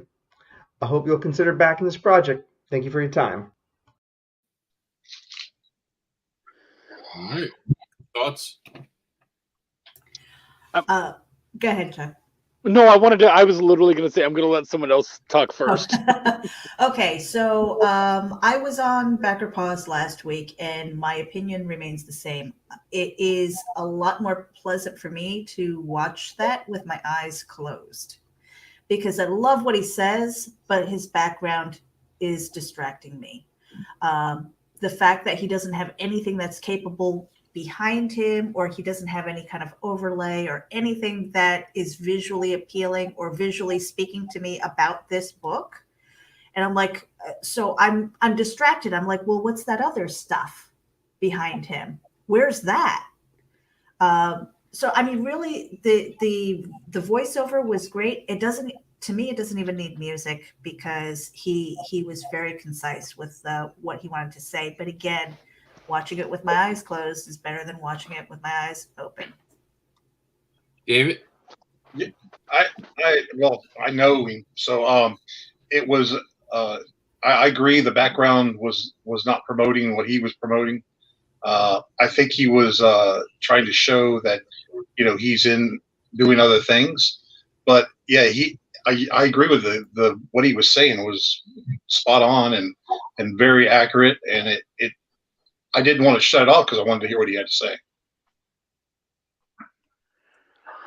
I hope you'll consider backing this project. Thank you for your time. All right. Thoughts? Go ahead, Chuck. No, I was literally going to say, I'm going to let someone else talk first. Okay, so I was on Backer Pause last week, and my opinion remains the same. It is a lot more pleasant for me to watch that with my eyes closed, because I love what he says, but his background is distracting me. The fact that he doesn't have anything that's capable behind him, or he doesn't have any kind of overlay or anything that is visually appealing or visually speaking to me about this book. And I'm like, so I'm distracted. I'm like, well, what's that other stuff behind him? Where's that? So I mean, really, the voiceover was great. It doesn't even need music, because he was very concise with what he wanted to say. But again, watching it with my eyes closed is better than watching it with my eyes open. David? Yeah, I know him. So it was I agree the background was not promoting what he was promoting. I think he was trying to show that he's in doing other things. But yeah, I agree with the what he was saying was spot on and very accurate, and it I didn't want to shut it off because I wanted to hear what he had to say.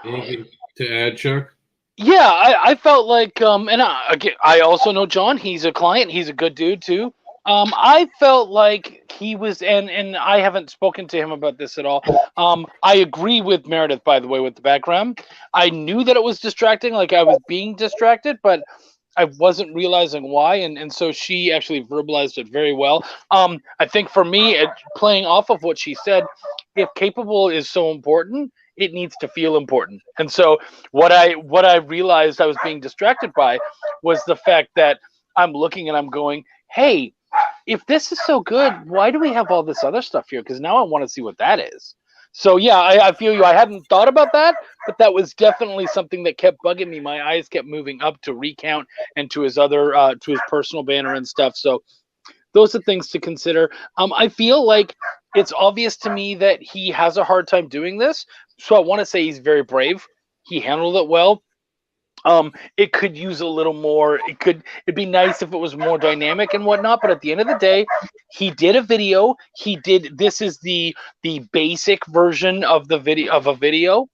Anything to add, Chuck? Yeah, I felt like, and I also know John. He's a client. He's a good dude too. I felt like he was, and I haven't spoken to him about this at all. I agree with Meredith, by the way, with the background. I knew that it was distracting, like I was being distracted, but I wasn't realizing why, and so she actually verbalized it very well. I think for me, playing off of what she said, if capable is so important, it needs to feel important. And so what I realized I was being distracted by was the fact that I'm looking and I'm going, hey, if this is so good, why do we have all this other stuff here? Because now I want to see what that is. So yeah, I feel you. I hadn't thought about that, but that was definitely something that kept bugging me. My eyes kept moving up to recount and to his other to his personal banner and stuff. So those are things to consider. I feel like it's obvious to me that he has a hard time doing this. So I want to say he's very brave. He handled it well. It could use a little more. It'd be nice if it was more dynamic and whatnot. But at the end of the day, he did a video. This is the basic version of the video,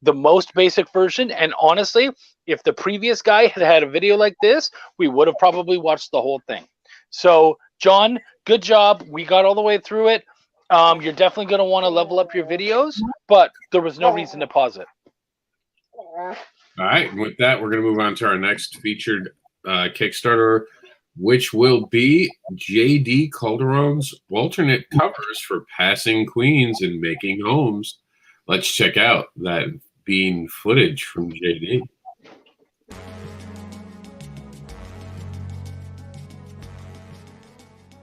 the most basic version. And honestly, if the previous guy had a video like this, we would have probably watched the whole thing. So John, good job. We got all the way through it. You're definitely going to want to level up your videos, but there was no reason to pause it. All right, and with that, we're going to move on to our next featured Kickstarter, which will be J.D. Calderon's alternate covers for Passing Queens and Making Homes. Let's check out that bean footage from J.D.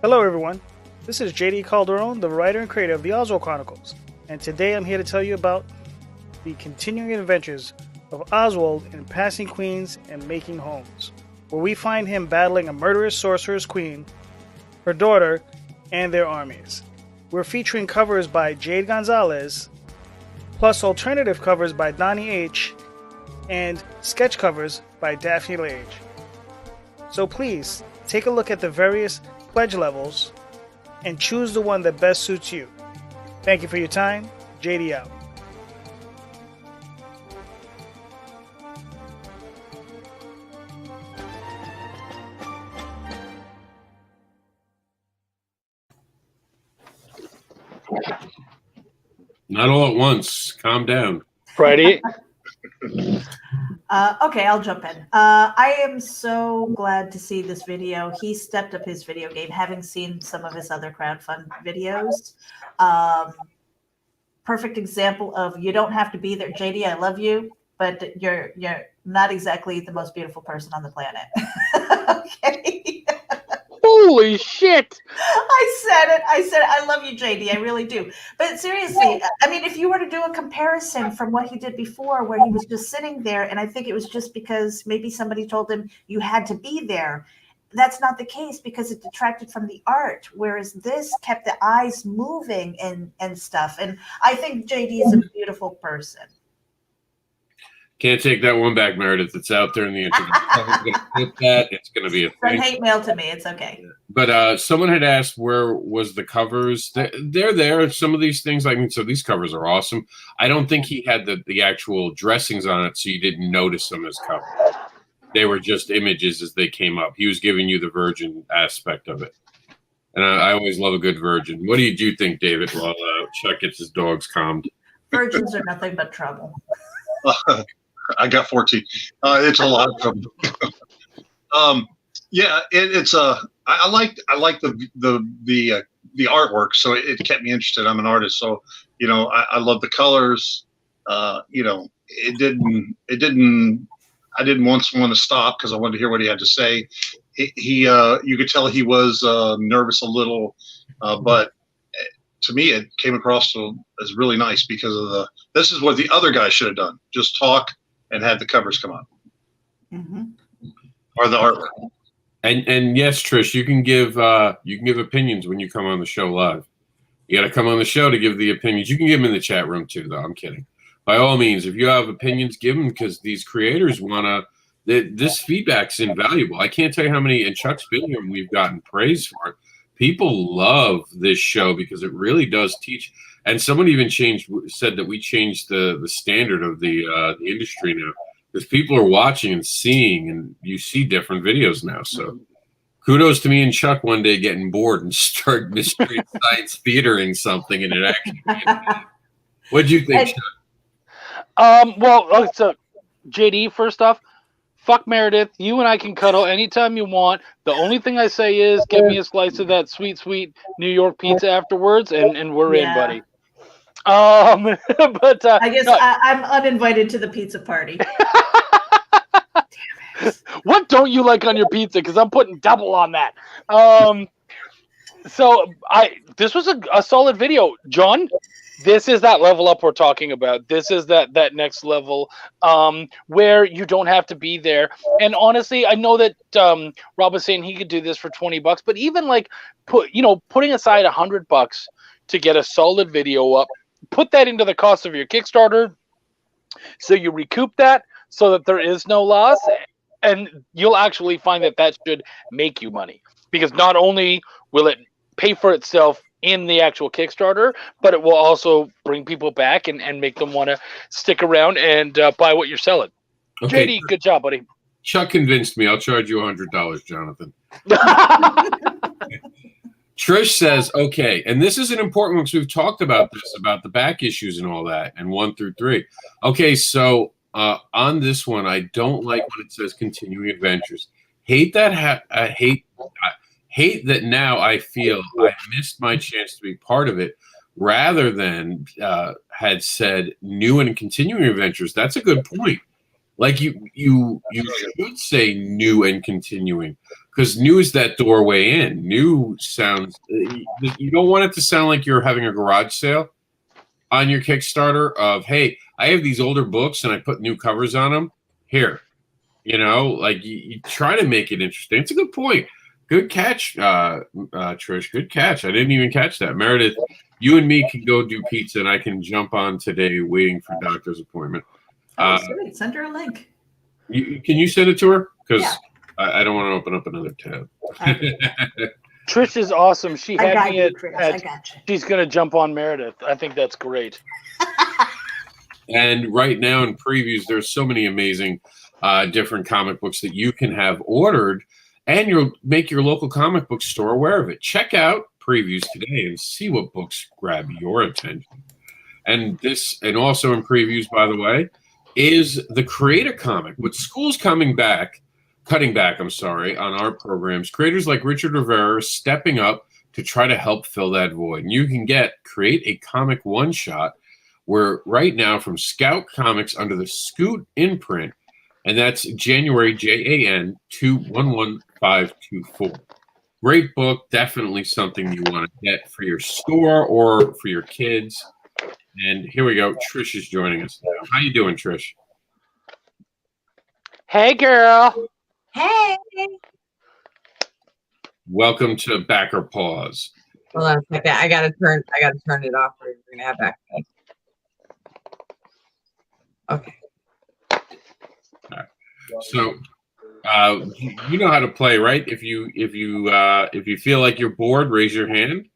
Hello, everyone. This is J.D. Calderon, the writer and creator of the Oswald Chronicles, and today I'm here to tell you about the continuing adventures of Oswald in Passing Queens and Making Homes, where we find him battling a murderous sorcerer's queen, her daughter, and their armies. We're featuring covers by Jade Gonzalez, plus alternative covers by Donnie H., and sketch covers by Daphne Lage. So please, take a look at the various pledge levels and choose the one that best suits you. Thank you for your time. JD out. Not all at once. Calm down. Friday. Okay, I'll jump in. I am so glad to see this video. He stepped up his video game, having seen some of his other crowdfund videos. Perfect example of you don't have to be there. JD, I love you, but you're not exactly the most beautiful person on the planet. Okay. Holy shit! I said I love you, JD. I really do. But seriously, I mean, if you were to do a comparison from what he did before, where he was just sitting there, and I think it was just because maybe somebody told him you had to be there. That's not the case because it detracted from the art, whereas this kept the eyes moving and stuff. And I think JD is a beautiful person. Can't take that one back, Meredith. It's out there in the internet. It's going to be a thing. Send hate mail to me. It's okay. But someone had asked where was the covers. They're there. Some of these things, I mean, so these covers are awesome. I don't think he had the actual dressings on it, so you didn't notice them as covers. They were just images as they came up. He was giving you the virgin aspect of it. And I always love a good virgin. What do you think, David, while Chuck gets his dogs calmed? Virgins are nothing but trouble. I got 14. It's a lot of trouble. Yeah, it's I like the artwork, so it kept me interested. I'm an artist, so I love the colors. I didn't once want to stop because I wanted to hear what he had to say. You could tell he was nervous a little, but to me it came across as really nice because of this is what the other guy should have done: just talk and had the covers come up, or the artwork. And yes, Trish, you can give opinions when you come on the show live. You got to come on the show to give the opinions. You can give them in the chat room too, though. I'm kidding. By all means, if you have opinions, give them, because these creators want to. This feedback's invaluable. I can't tell you how many, and Chuck's been here, and we've gotten praise for it. People love this show because it really does teach. And someone even said that we changed the standard of the industry now, because people are watching and seeing, and you see different videos now. So kudos to me and Chuck one day getting bored and start mystery science theatering something, and it actually. What'd you think, Chuck? Well, so JD, first off, fuck Meredith. You and I can cuddle anytime you want. The only thing I say is give me a slice of that sweet, sweet New York pizza afterwards, and we're in, buddy. But I guess no, I'm uninvited to the pizza party. what don't you like on your pizza? Because I'm putting double on that. So this was a solid video, John. This is that level up we're talking about. This is that next level where you don't have to be there. And honestly, I know that Rob was saying he could do this for $20, but even like putting aside $100 to get a solid video up, put that into the cost of your Kickstarter, so you recoup that, so that there is no loss, and you'll actually find that should make you money, because not only will it pay for itself in the actual Kickstarter, but it will also bring people back and make them want to stick around and buy what you're selling. Okay. JD, good job, buddy. Chuck convinced me. I'll charge you $100, Jonathan. Trish says, okay, and this is an important one because we've talked about this, about the back issues and all that, and 1 through 3. Okay, so on this one, I don't like when it says continuing adventures. Hate that. Hate that now I feel I missed my chance to be part of it, rather than had said new and continuing adventures. That's a good point. Like you should say new and continuing, because new is that doorway in. New sounds, you don't want it to sound like you're having a garage sale on your Kickstarter of, hey, I have these older books and I put new covers on them. Here, like you try to make it interesting. It's a good point. Good catch, Trish. Good catch. I didn't even catch that. Meredith, you and me can go do pizza, and I can jump on today waiting for doctor's appointment. Sweet. Send her a link. Can you send it to her? Because Yeah. I don't want to open up another tab. Trish is awesome. She I had got me you, Chris. I at got you. she's going to jump on Meredith. I think that's great. And right now in previews, there's so many amazing different comic books that you can have ordered, and you'll make your local comic book store aware of it. Check out previews today and see what books grab your attention. And also in previews, by the way, is the Creator Comic. With schools cutting back, on art programs, creators like Richard Rivera are stepping up to try to help fill that void. And you can Create a Comic one-shot, where right now from Scout Comics under the Scoot imprint, and that's January JAN 211524. Great book, definitely something you want to get for your store or for your kids. And here we go. Trish is joining us now. How you doing, Trish? Hey, girl. Hey. Welcome to Backer Pause. Hold on a second. I gotta turn it off, or we're gonna have back. Okay. So you know how to play, right? If you feel like you're bored, raise your hand,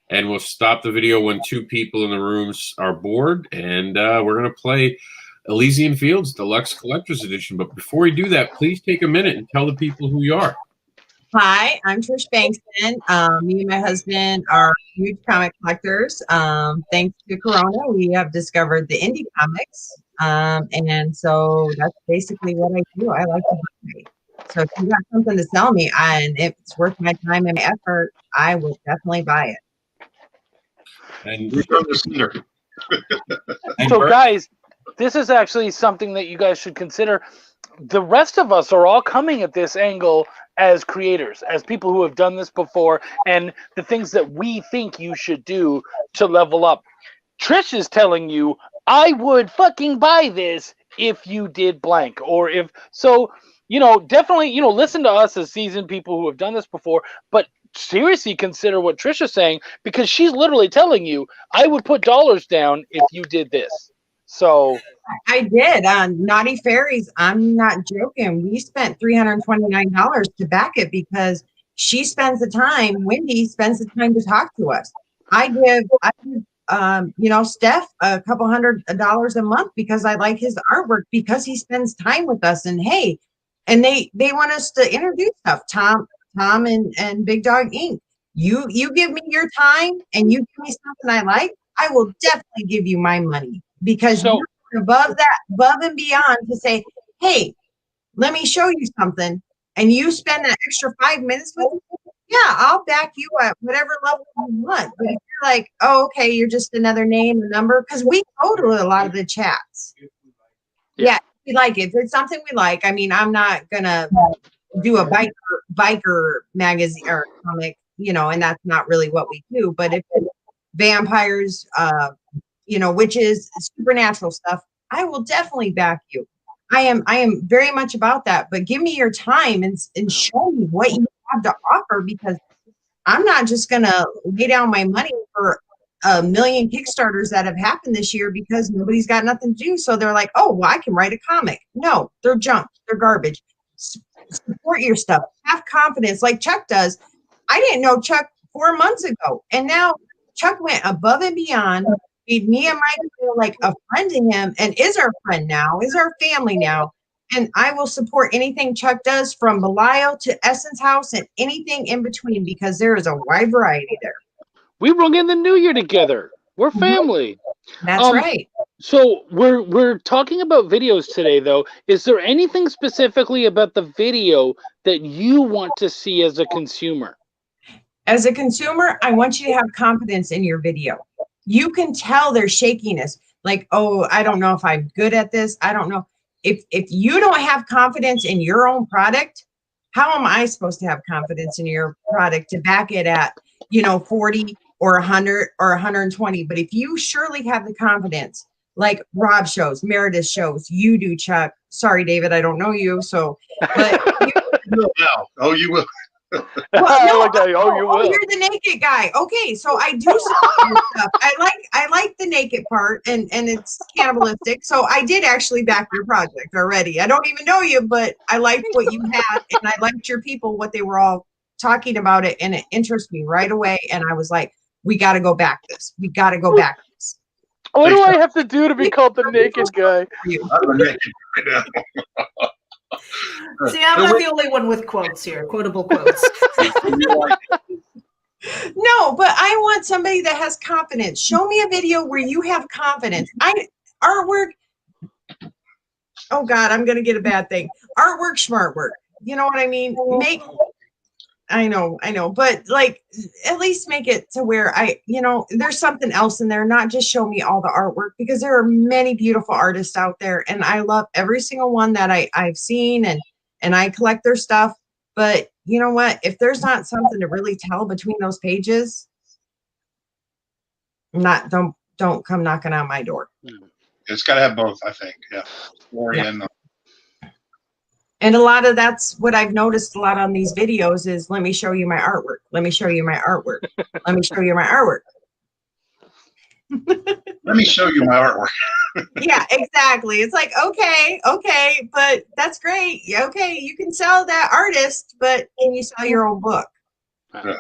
and we'll stop the video when 2 people in the rooms are bored, and we're gonna play Elysian Fields Deluxe Collector's Edition. But before we do that, please take a minute and tell the people who you are. Hi, I'm Trish Bankston. Me and my husband are huge comic collectors. Thanks to Corona, we have discovered the indie comics. And so that's basically what I do. I like to buy. So if you got something to sell me and if it's worth my time and effort, I will definitely buy it. And So, guys, this is actually something that you guys should consider. The rest of us are all coming at this angle as creators, as people who have done this before, and the things that we think you should do to level up. Trish is telling you, I would fucking buy this if you did blank, or if so. Definitely, listen to us as seasoned people who have done this before, but seriously consider what Trish is saying, because she's literally telling you, I would put dollars down if you did this. So I did on Naughty Fairies. I'm not joking. We spent $329 to back it because she spends the time. Wendy spends the time to talk to us. I give Steph a couple $100 a month because I like his artwork, because he spends time with us. And hey, and they want us to introduce stuff. Tom and Big Dog Inc. You give me your time and you give me something I like, I will definitely give you my money, because you're above and beyond to say, hey, let me show you something, and you spend that extra 5 minutes with me, yeah, I'll back you at whatever level you want. But if you're like, oh, okay, you're just another name, a number, because we go to a lot of the chats. Yeah, we like it. If it's something we like, I mean, I'm not gonna do a biker magazine or comic, you know, and that's not really what we do. But if it's vampires, you know, witches, supernatural stuff, I will definitely back you. I am very much about that. But give me your time and show me what you have to offer, because I'm not just gonna lay down my money for a million Kickstarters that have happened this year because nobody's got nothing to do. So they're like, oh, well, I can write a comic. No, they're junk. They're garbage. Support your stuff. Have confidence like Chuck does. I didn't know Chuck 4 months ago. And now Chuck went above and beyond, made me and Mike feel like a friend to him, and is our friend now, is our family now. And I will support anything Chuck does, from Belial to Essence House and anything in between, because there is a wide variety there. We rung in the new year together. We're family. That's right. So we're talking about videos today, though. Is there anything specifically about the video that you want to see as a consumer? As a consumer, I want you to have confidence in your video. You can tell there's shakiness. Like, oh, I don't know if I'm good at this. I don't know. If you don't have confidence in your own product, how am I supposed to have confidence in your product to back it at, you know, 40 or 100 or 120? But if you surely have the confidence, like Rob shows, Meredith shows, you do, Chuck. Sorry, David, I don't know you. So, but oh, you will. Well, no, you're the naked guy. Okay, so I do support your stuff. I like the naked part, and it's cannibalistic. So I did actually back your project already. I don't even know you, but I liked what you had, and I liked your people, what they were all talking about it, and it interested me right away. And I was like, we got to go back this. We got to go back this. What do I have to do to be called the naked guy? I'm naked right now. See, I'm not the only one with quotes here, quotable quotes. No, but I want somebody that has confidence. Show me a video where you have confidence. Artwork. Oh God, I'm gonna get a bad thing. Artwork, smart work. You know what I mean? I know, but like, at least make it to where there's something else in there, not just show me all the artwork, because there are many beautiful artists out there, and I love every single one that I've seen, and I collect their stuff. But you know what? If there's not something to really tell between those pages, don't come knocking on my door. It's got to have both, I think. Yeah. Story and And a lot of that's what I've noticed a lot on these videos is, let me show you my artwork. Let me show you my artwork. Let me show you my artwork. Let me show you my artwork. Yeah, exactly. It's like, okay, but that's great. Okay, you can sell that artist, but can you sell your own book? Yeah,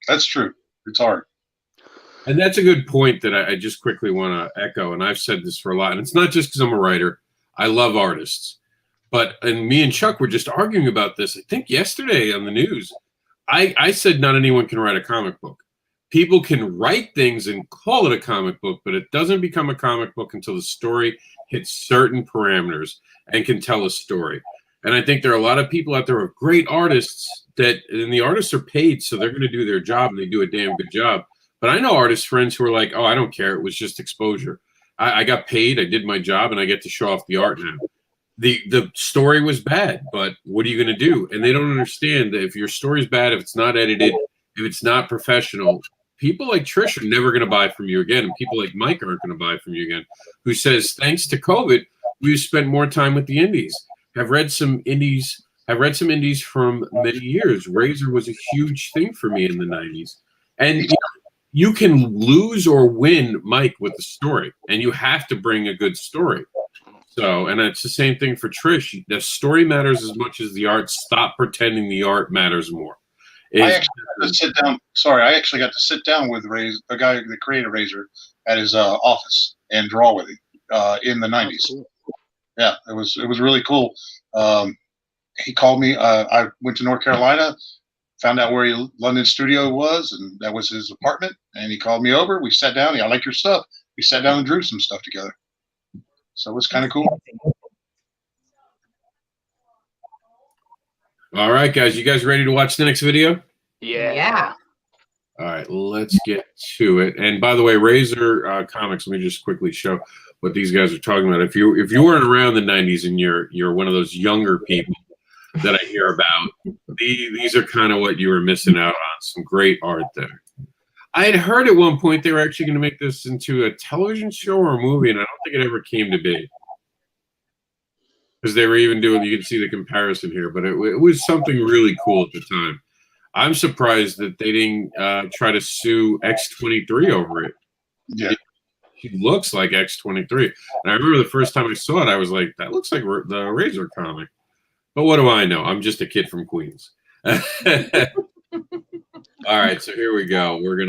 that's true. It's hard. And that's a good point that I just quickly want to echo. And I've said this for a lot. And it's not just because I'm a writer. I love artists. And me and Chuck were just arguing about this, I think yesterday on the news. I said not anyone can write a comic book. People can write things and call it a comic book, but it doesn't become a comic book until the story hits certain parameters and can tell a story. And I think there are a lot of people out there who are great artists and the artists are paid, so they're going to do their job, and they do a damn good job. But I know artist friends who are like, oh, I don't care. It was just exposure. I got paid, I did my job, and I get to show off the art now. The story was bad, but what are you going to do? And they don't understand that if your story's bad, if it's not edited, if it's not professional, people like Trish are never going to buy from you again. And people like Mike aren't going to buy from you again, who says, thanks to COVID, we've spent more time with the indies. I've read some indies from many years. Razor was a huge thing for me in the 90s. And you can lose or win, Mike, with the story. And you have to bring a good story. So, and it's the same thing for Trish. The story matters as much as the art. Stop pretending the art matters more. I actually got to sit down. Sorry, I actually got to sit down with the guy, the creator Razor, at his office and draw with him in the 90s. Cool. Yeah, it was really cool. He called me. I went to North Carolina, found out where London studio was, and that was his apartment. And he called me over. We sat down. I like your stuff. We sat down and drew some stuff together. So it was kind of cool. All right, guys. You guys ready to watch the next video? Yeah. All right, let's get to it. And by the way, Razor COMiX. Let me just quickly show what these guys are talking about. If you weren't around the '90s and you're one of those younger people that I hear about, these are kind of what you were missing out on. Some great art there. I had heard at one point they were actually going to make this into a television show or a movie, and I don't think it ever came to be. Because they were even doing, you can see the comparison here, but it was something really cool at the time. I'm surprised that they didn't try to sue X-23 over it. Yeah. He looks like X-23. And I remember the first time I saw it, I was like, that looks like the Razor comic. But what do I know? I'm just a kid from Queens. All right, so here we go. We're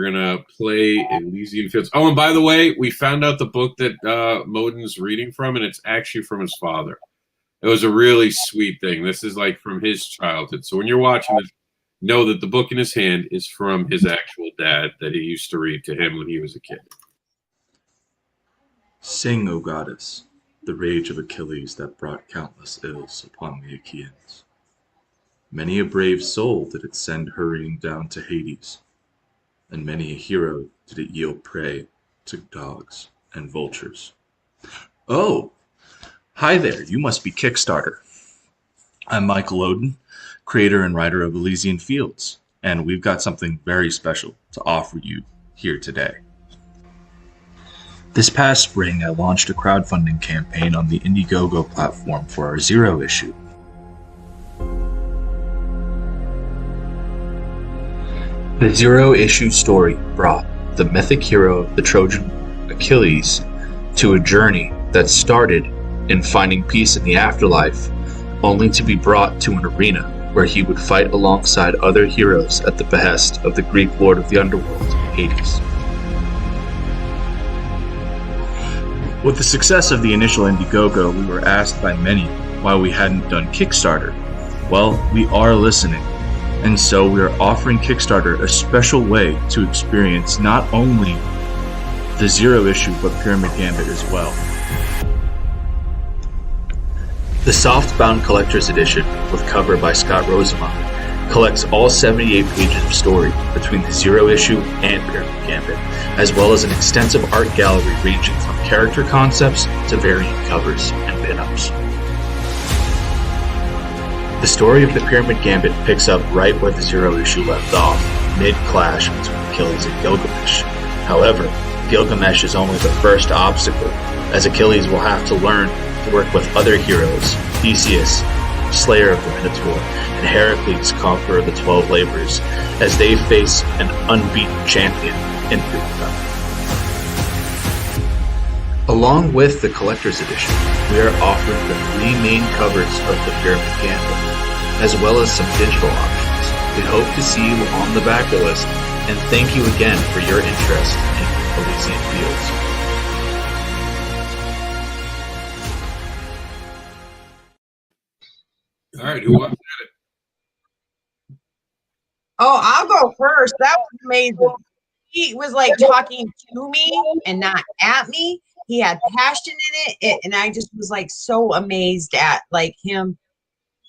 gonna play Elysian Fields. Oh, and by the way, we found out the book that Modin's reading from, and it's actually from his father. It was a really sweet thing. This is like from his childhood. So when you're watching this, know that the book in his hand is from his actual dad that he used to read to him when he was a kid. Sing, O goddess, the rage of Achilles that brought countless ills upon the Achaeans. Many a brave soul did it send hurrying down to Hades, and many a hero did it yield prey to dogs and vultures. Oh, hi there, you must be Kickstarter. I'm Michael Oden, creator and writer of Elysian Fields, and we've got something very special to offer you here today. This past spring, I launched a crowdfunding campaign on the Indiegogo platform for our Zero issue. The Zero issue story brought the mythic hero of the Trojan Achilles to a journey that started in finding peace in the afterlife, only to be brought to an arena where he would fight alongside other heroes at the behest of the Greek lord of the underworld, Hades. With the success of the initial Indiegogo, we were asked by many why we hadn't done Kickstarter. Well, we are listening. And so we are offering Kickstarter a special way to experience not only the Zero issue, but Pyramid Gambit as well. The softbound collector's edition, with cover by Scott Rosamond, collects all 78 pages of story between the Zero issue and Pyramid Gambit, as well as an extensive art gallery ranging from character concepts to variant covers and pin-ups. The story of the Pyramid Gambit picks up right where the Zero issue left off, mid-clash between Achilles and Gilgamesh. However, Gilgamesh is only the first obstacle, as Achilles will have to learn to work with other heroes, Theseus, Slayer of the Minotaur, and Heracles, conqueror of the 12 Labors, as they face an unbeaten champion in Ithaca. Along with the collector's edition, we are offering the 3 main covers of the Pyramid Gambit, as well as some digital options. We hope to see you on the backer list, and thank you again for your interest in Elysian Fields. All right, who wants it? Oh, I'll go first. That was amazing. He was like talking to me and not at me. He had passion in it, and I just was like so amazed at like him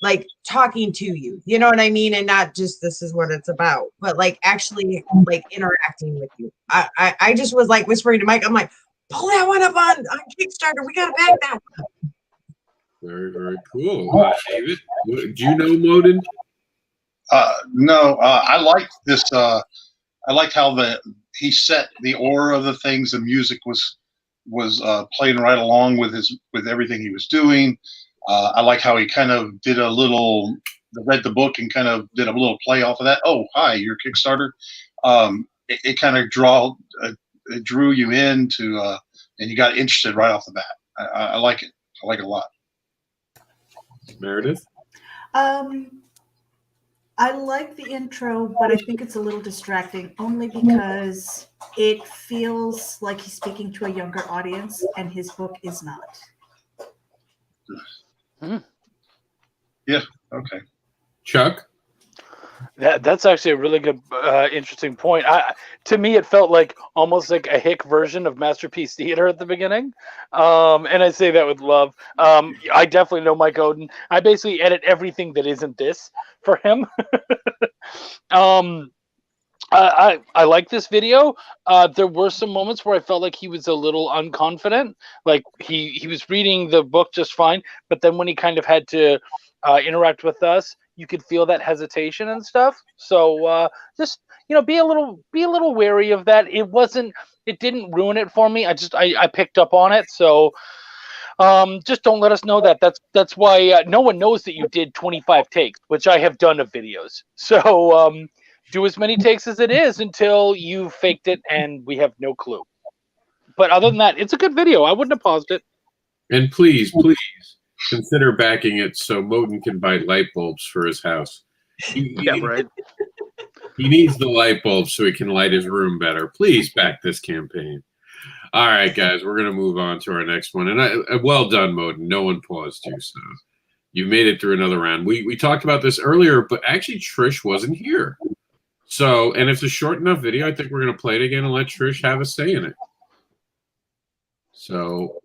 like talking to you, you know what I mean? And not just this is what it's about, but like actually like interacting with you. I just was like whispering to Mike, I'm like, pull that one up on Kickstarter. We gotta back that one. Very, very cool. David, do you know Modin? No, I liked this. I liked how he set the aura of the things. The music was playing right along with everything he was doing. I like how he kind of did read the book and kind of did a little play off of that. Oh, hi, you're Kickstarter. It kind of drew you into, and you got interested right off the bat. I like it. I like it a lot. Meredith? I like the intro, but I think it's a little distracting only because it feels like he's speaking to a younger audience and his book is not. Yeah, okay. Chuck? That's actually a really good, interesting point. To me, it felt like almost like a hick version of Masterpiece Theater at the beginning, and I say that with love. I definitely know Mike Oden. I basically edit everything that isn't this for him. I like this video. There were some moments where I felt like he was a little unconfident. Like he was reading the book just fine, but then when he kind of had to interact with us, you could feel that hesitation and stuff. So just be a little wary of that. It didn't ruin it for me. I picked up on it. So just don't let us know that. That's why no one knows that you did 25 takes, which I have done of videos. So do as many takes as it is until you faked it and we have no clue. But other than that, it's a good video. I wouldn't have paused it. And please consider backing it so Moden can buy light bulbs for his house. Yeah, right. He needs the light bulbs so he can light his room better. Please back this campaign. All right, guys, we're going to move on to our next one. And well done, Moden. No one paused you, so you made it through another round. We talked about this earlier, but actually Trish wasn't here. So, and it's a short enough video, I think we're going to play it again and let Trish have a say in it. So,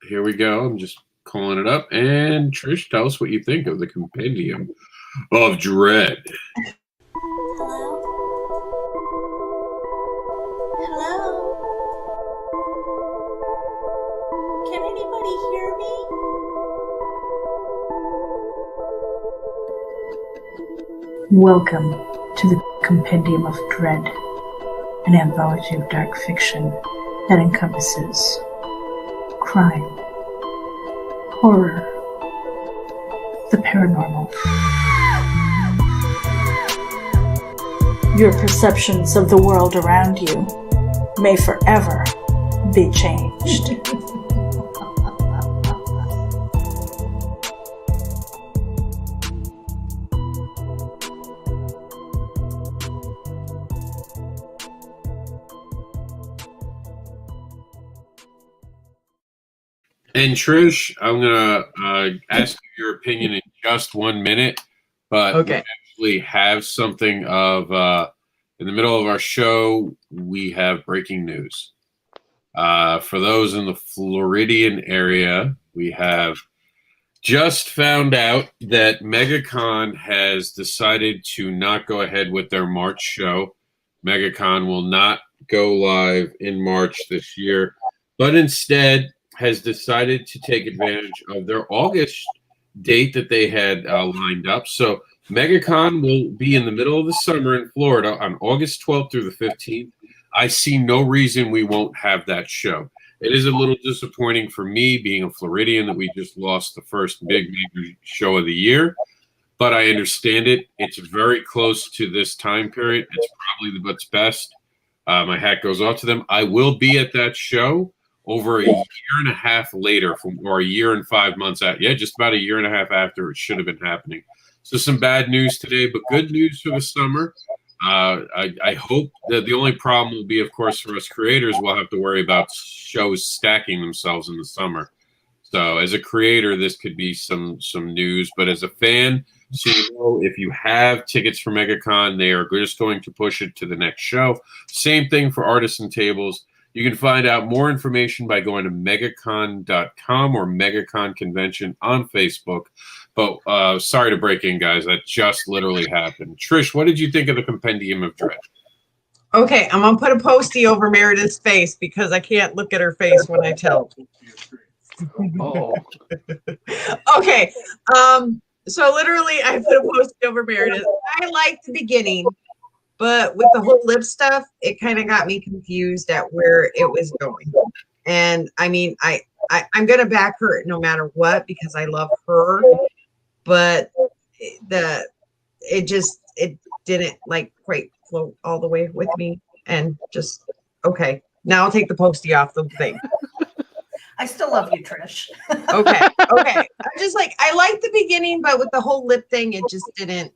here we go. I'm just calling it up. And Trish, tell us what you think of the Compendium of Dread. Hello? Hello? Can anybody hear me? Welcome to the Compendium of Dread, an anthology of dark fiction that encompasses crime, horror, the paranormal. Your perceptions of the world around you may forever be changed. And Trish, I'm gonna ask you your opinion in just 1 minute, but Okay. we actually have something of in the middle of our show. We have breaking news. For those in the Floridian area, we have just found out that MegaCon has decided to not go ahead with their March show. MegaCon will not go live in March this year, but instead has decided to take advantage of their August date that they had lined up. So MegaCon will be in the middle of the summer in Florida on August 12th through the 15th. I see no reason we won't have that show. It is a little disappointing for me, being a Floridian, that we just lost the first big major show of the year, but I understand it. It's very close to this time period. It's probably what's best. My hat goes off to them. I will be at that show over a year and a half later, or a year and 5 months out. Yeah, just about a year and a half after it should have been happening. So some bad news today, but good news for the summer. I hope that the only problem will be, of course, for us creators, we'll have to worry about shows stacking themselves in the summer. So as a creator, this could be some news, but as a fan, so you know, if you have tickets for MegaCon, they are just going to push it to the next show. Same thing for Artists and Tables. You can find out more information by going to megacon.com or MegaCon Convention on Facebook. But sorry to break in, guys. That just literally happened. Trish, what did you think of the Compendium of Dread? Okay, I'm gonna put a postie over Meredith's face because I can't look at her face when I tell. Oh. Okay, so literally I put a postie over Meredith. I liked the beginning, but with the whole lip stuff, it kind of got me confused at where it was going. And I mean, I'm gonna back her no matter what because I love her, but it didn't like quite float all the way with me. And just okay, now I'll take the postie off the thing. I still love you, Trish. Okay. I'm just like, I like the beginning, but with the whole lip thing, it just didn't.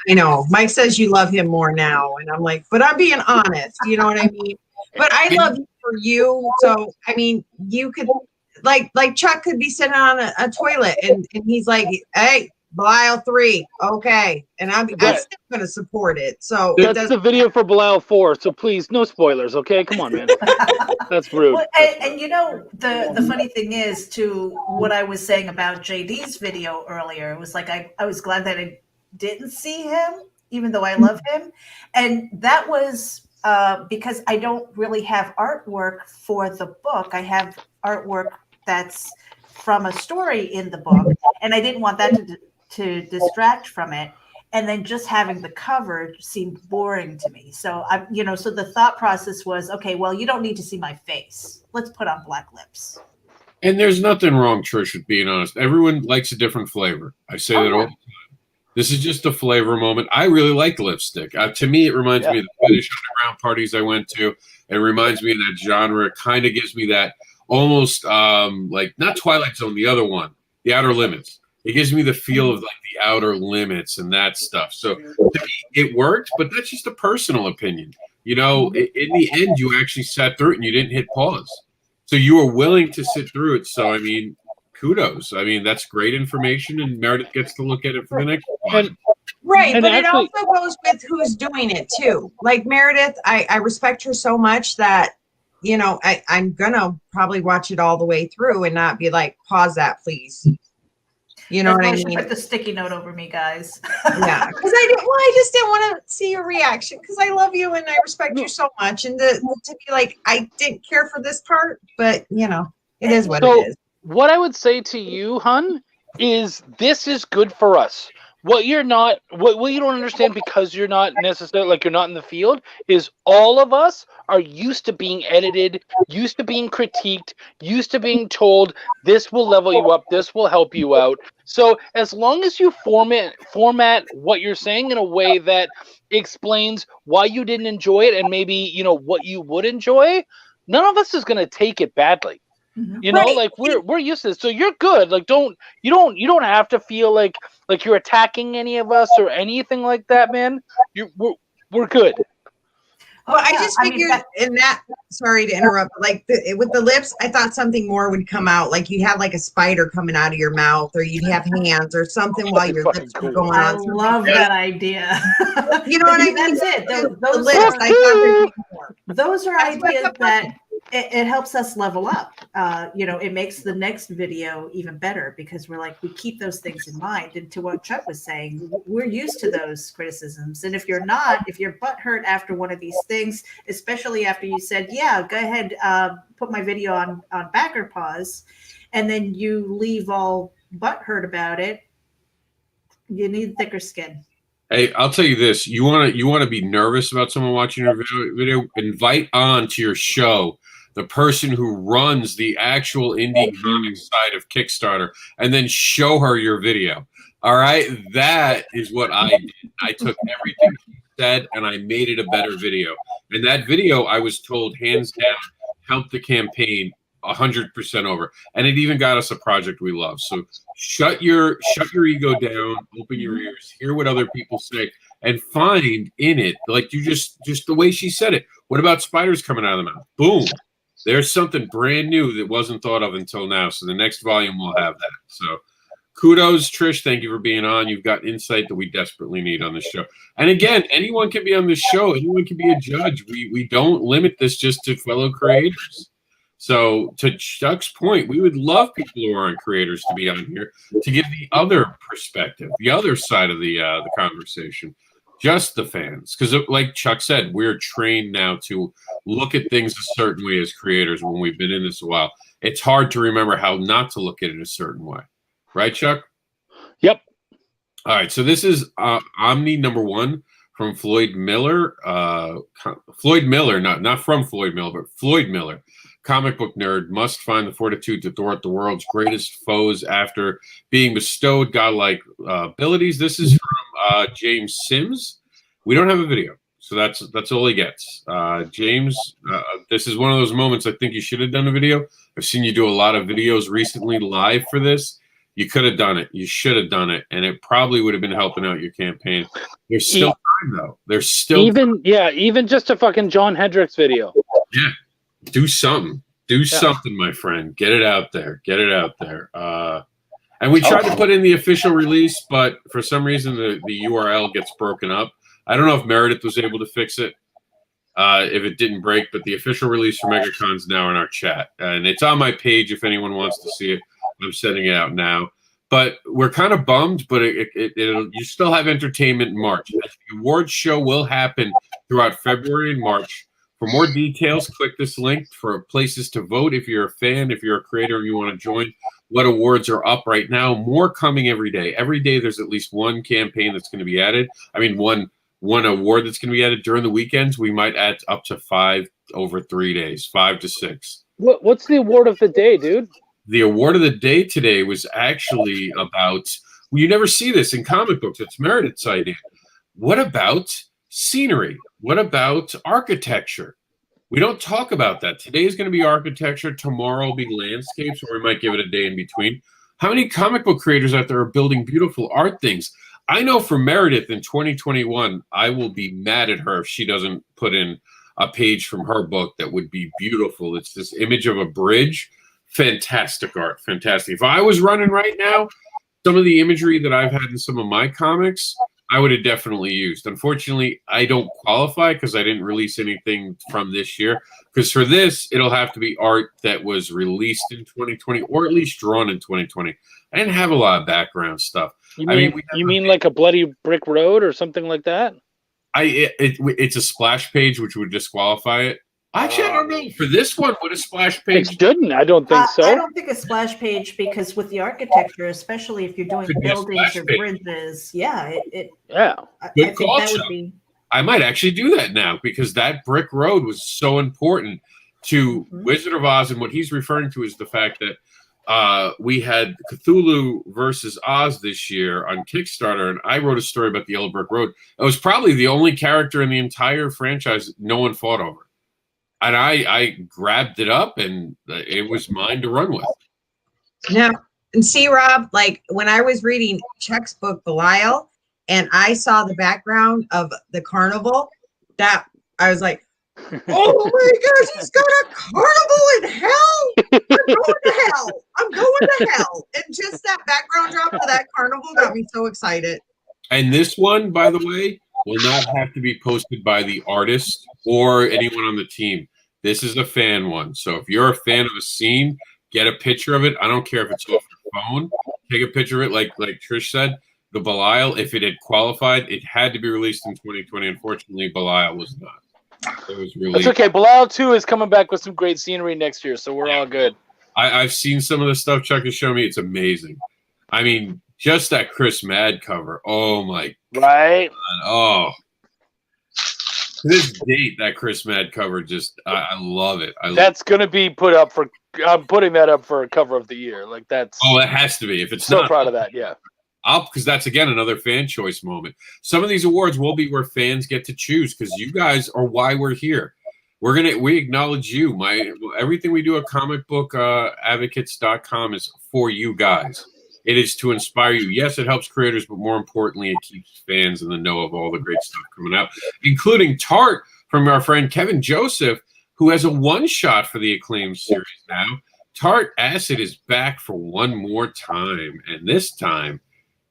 I know. Mike says you love him more now, and I'm like, but I'm being honest. You know what I mean? But I love you for you. So I mean, you could like Chuck could be sitting on a toilet, and he's like, hey, Belial 3. Okay. And I'm still going to support it. So that's the video for Belial 4. So please, no spoilers. Okay, come on, man. That's rude. Well, and you know, the funny thing is, to what I was saying about JD's video earlier, it was like I was glad that I didn't see him, even though I love him. And that was because I don't really have artwork for the book. I have artwork that's from a story in the book, and I didn't want that to distract from it. And then just having the cover seemed boring to me. So so the thought process was, okay, well, you don't need to see my face. Let's put on black lips. And there's nothing wrong, Trish, with being honest. Everyone likes a different flavor. I say that all the time. This is just a flavor moment. I really like lipstick. To me, it reminds me of the British underground parties I went to. It reminds me of that genre. It kind of gives me that almost like, not Twilight Zone, the other one, The Outer Limits. It gives me the feel of like the Outer Limits and that stuff. So to me, it worked, but that's just a personal opinion. You know, in the end, you actually sat through it and you didn't hit pause. So you were willing to sit through it. So, I mean, kudos. I mean, that's great information, and Meredith gets to look at it for the next one. Right, but it also goes with who's doing it too. Like Meredith, I respect her so much that, you know, I'm gonna probably watch it all the way through and not be like, pause that, please. You know what I mean? Put the sticky note over me, guys. Yeah, because I just didn't want to see your reaction because I love you and I respect you so much, and to be like, I didn't care for this part, but you know, it is what it is. What I would say to you, hun, is this is good for us. What you don't understand because you're not necessarily, like, you're not in the field, is all of us are used to being edited, used to being critiqued, used to being told this will level you up, this will help you out. So as long as you format what you're saying in a way that explains why you didn't enjoy it and maybe, you know, what you would enjoy, none of us is going to take it badly. You know, like we're used to this, so you're good. Like, you don't have to feel like you're attacking any of us or anything like that, man. We're good. Well, I just figured in that. Sorry to interrupt. Like with the lips, I thought something more would come out. Like you'd have like a spider coming out of your mouth, or you'd have hands or something while your lips were going on. I love that idea. You know what I mean? That's it. Those lips, I thought there'd be more. Those are ideas that it helps us level up. You know, it makes the next video even better because we're like, we keep those things in mind. And to what Chuck was saying, we're used to those criticisms. And if you're butthurt after one of these things, especially after you said, yeah, go ahead, put my video on backer pause, and then you leave all butthurt about it, you need thicker skin. Hey, I'll tell you this: you want to be nervous about someone watching your video? Invite on to your show the person who runs the actual indie comics side of Kickstarter, and then show her your video. All right, that is what I did. I took everything she said and I made it a better video. And that video, I was told, hands down, helped the campaign 100% over, and it even got us a project we love. So shut your ego down, open your ears, hear what other people say, and find in it, like you just the way she said it. What about spiders coming out of the mouth? Boom. There's something brand new that wasn't thought of until now. So the next volume will have that. So kudos, Trish. Thank you for being on. You've got insight that we desperately need on the show. And again, anyone can be on this show. Anyone can be a judge. We don't limit this just to fellow creators. So to Chuck's point, we would love people who aren't creators to be on here to give the other perspective, the other side of the conversation. Just the fans, because like Chuck said, we're trained now to look at things a certain way as creators. When we've been in this a while, it's hard to remember how not to look at it a certain way, right, Chuck? Yep. All right, so this is Omni #1 from Floyd Miller. Floyd Miller, not from Floyd Miller, but Floyd Miller. Comic book nerd must find the fortitude to thwart the world's greatest foes after being bestowed godlike abilities. This is from James Sims. We don't have a video, so that's all he gets. James, this is one of those moments I think you should have done a video. I've seen you do a lot of videos recently live for this. You could have done it. You should have done it, and it probably would have been helping out your campaign. There's still time, though. There's still even just a fucking John Hendricks video. Yeah. Do something. Do something, my friend. Get it out there. Get it out there. And we tried to put in the official release, but for some reason the URL gets broken up. I don't know if Meredith was able to fix it, if it didn't break, but the official release for MegaCon is now in our chat. And it's on my page if anyone wants to see it. I'm sending it out now. But we're kind of bummed, but you still have entertainment in March. The awards show will happen throughout February and March. For more details, click this link for places to vote if you're a fan, if you're a creator and you want to join. What awards are up right now? More coming every day. Every day there's at least one campaign that's going to be added. I mean, one award that's going to be added during the weekends. We might add up to 5 over 3 days, 5 to 6. What's the award of the day, dude? The award of the day today was actually about, well, you never see this in comic books. It's Meredith's idea. What about scenery? What about architecture? We don't talk about that. Today is going to be architecture. Tomorrow will be landscapes, or we might give it a day in between. How many comic book creators out there are building beautiful art things? I know for Meredith in 2021, I will be mad at her if she doesn't put in a page from her book that would be beautiful. It's this image of a bridge. Fantastic art. Fantastic. If I was running right now, some of the imagery that I've had in some of my comics, I would have definitely used. Unfortunately, I don't qualify because I didn't release anything from this year. Because for this, it'll have to be art that was released in 2020 or at least drawn in 2020. I didn't have a lot of background stuff. You mean like a bloody brick road or something like that? It's a splash page, which would disqualify it. Actually, I don't know. For this one, would a splash page? It shouldn't. I don't think so. I don't think a splash page, because with the architecture, especially if you're doing buildings or bridges, I think that would be. I might actually do that now, because that brick road was so important to Wizard of Oz, and what he's referring to is the fact that we had Cthulhu versus Oz this year on Kickstarter, and I wrote a story about the Yellow Brick Road. It was probably the only character in the entire franchise no one fought over. And I grabbed it up, and it was mine to run with. Now, and see, Rob, like when I was reading Chuck's book, Belial, and I saw the background of the carnival, that I was like, oh my gosh, he's got a carnival in hell. I'm going to hell. I'm going to hell. And just that background drop of that carnival got me so excited. And this one, by the way, will not have to be posted by the artist or anyone on the team. This is a fan one. So if you're a fan of a scene, get a picture of it. I don't care if it's off your phone. Take a picture of it. Like Trish said, the Belial, if it had qualified, it had to be released in 2020. Unfortunately, Belial was not. It was really. That's okay. Belial 2 is coming back with some great scenery next year, so we're all good. I've seen some of the stuff Chuck has shown me. It's amazing. I mean, just that Chris Mad cover. Oh, my God. Oh. To this date, that Chris Mad cover, just I love it. That's going to be put up for. I'm putting that up for a cover of the year. Like that's. Oh, it has to be. If it's so not, proud of that. Yeah. Because that's again another fan choice moment. Some of these awards will be where fans get to choose, because you guys are why we're here. We acknowledge you. Everything we do at comicbookadvocates.com is for you guys. It is to inspire you. Yes, it helps creators, but more importantly, it keeps fans in the know of all the great stuff coming out, including Tart from our friend Kevin Joseph, who has a one-shot for the Acclaimed series now. Tart Acid is back for one more time, and this time,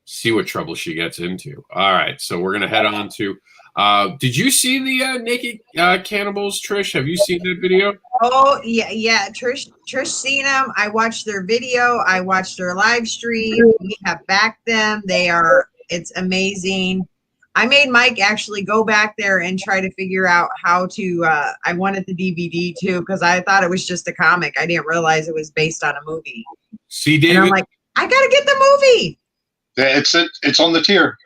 see what trouble she gets into. All right, so we're going to head on to did you see the naked cannibals, Trish? Have you seen that video? Oh, yeah. Trish seen them. I watched their video. I watched their live stream. We have backed them. It's amazing. I made Mike actually go back there and try to figure out how to, I wanted the DVD too, because I thought it was just a comic. I didn't realize it was based on a movie. See, David? And I'm like, I got to get the movie. It's on the tier.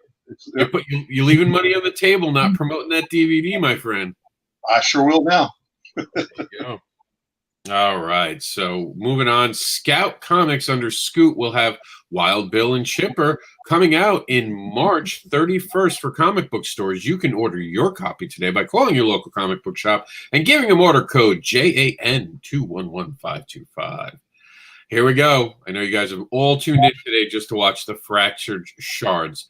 You're leaving money on the table, not promoting that DVD, my friend. I sure will now. There you go. All right, so moving on. Scout Comics under Scoot will have Wild Bill and Chipper coming out in March 31st for comic book stores. You can order your copy today by calling your local comic book shop and giving them order code JAN211525. Here we go. I know you guys have all tuned in today just to watch the Fractured Shards.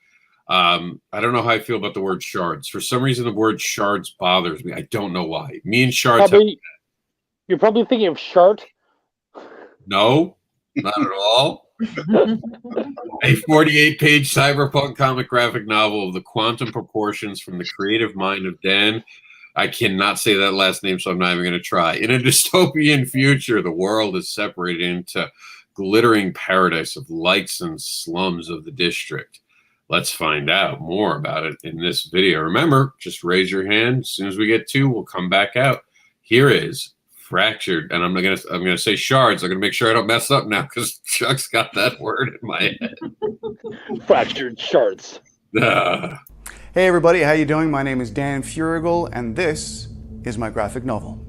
I don't know how I feel about the word shards. For some reason, the word shards bothers me. I don't know why. Me and shards. You're probably thinking of Shart. No, not at all. A 48-page cyberpunk comic graphic novel of the quantum proportions from the creative mind of Dan. I cannot say that last name, so I'm not even going to try. In a dystopian future, the world is separated into glittering paradise of lights and slums of the district. Let's find out more about it in this video. Remember, just raise your hand. As soon as we get 2, we'll come back out. Here is Fractured, and I'm gonna say shards. I'm gonna make sure I don't mess up now because Chuck's got that word in my head. Fractured shards. Ah. Hey everybody, how you doing? My name is Dan Furigal, and this is my graphic novel.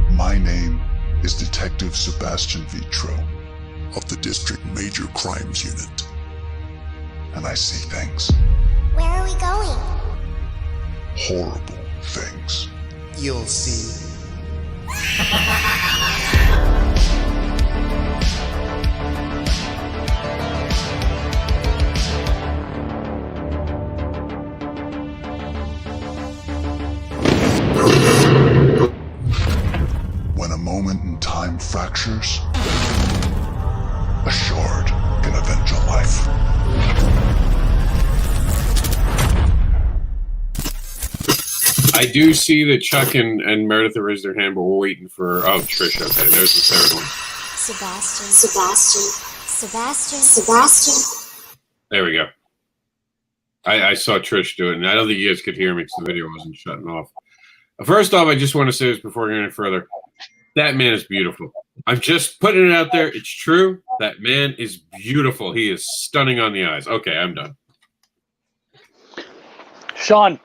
My name is Detective Sebastian Vitro of the District Major Crimes Unit, and I see things. Where are we going? Horrible things. You'll see. When a moment in time fractures, a shard can avenge a life. I do see that Chuck and Meredith have raised their hand, but we're waiting for Trish. Okay, there's the third one. Sebastian. There we go. I saw Trish do it, and I don't think you guys could hear me because the video wasn't shutting off. First off, I just want to say this before going any further. That man is beautiful. I'm just putting it out there. It's true. That man is beautiful. He is stunning on the eyes. Okay, I'm done. Sean,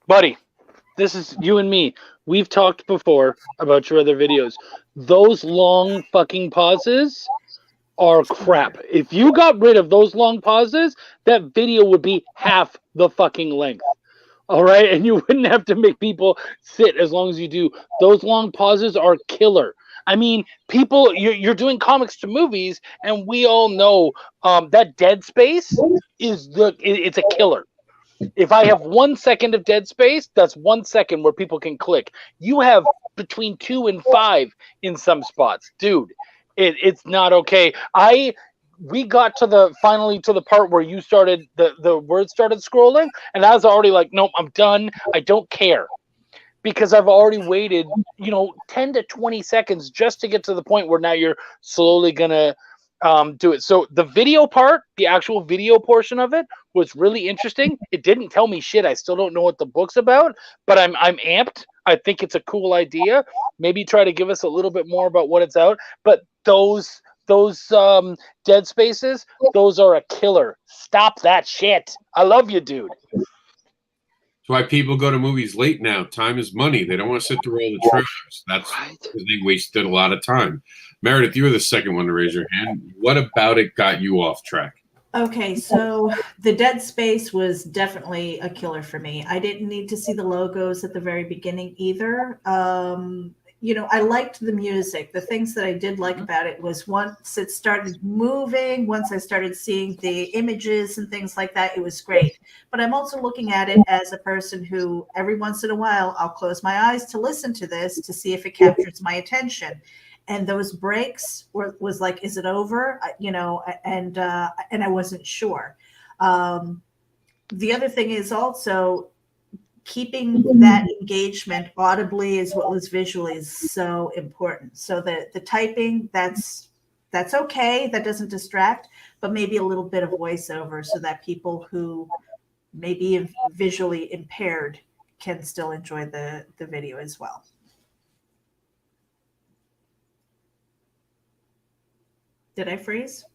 buddy, this is you and me. We've talked before about your other videos. Those long fucking pauses are crap. If you got rid of those long pauses, that video would be half the fucking length. All right, and you wouldn't have to make people sit as long as you do. Those long pauses are killer. I mean, people, you're doing comics to movies, and we all know that dead space it's a killer. If I have 1 second of dead space, that's 1 second where people can click. You have between 2 and 5 in some spots, dude. It's not okay. We got finally to the part where you started the words started scrolling, and I was already like, nope, I'm done. I don't care, because I've already waited 10 to 20 seconds just to get to the point where now you're slowly gonna do it. So the video part, the actual video portion of it, was really interesting. It didn't tell me shit. I still don't know what the book's about, but I'm amped. I think it's a cool idea. Maybe try to give us a little bit more about what it's out. But those dead spaces, those are a killer. Stop that shit. I love you, dude. That's why people go to movies late now. Time is money. They don't want to sit through all the trailers. That's right. Because they wasted a lot of time. Meredith, you were the second one to raise your hand. What about it got you off track? Okay, so the dead space was definitely a killer for me. I didn't need to see the logos at the very beginning either. I liked the music. The things that I did like about it was once it started moving, once I started seeing the images and things like that, it was great. But I'm also looking at it as a person who every once in a while, I'll close my eyes to listen to this to see if it captures my attention. And those breaks was like, is it over? And I wasn't sure. The other thing is also keeping that engagement audibly as well as visually is so important. So the typing, that's okay. That doesn't distract, but maybe a little bit of voiceover so that people who may be visually impaired can still enjoy the video as well. Did I freeze?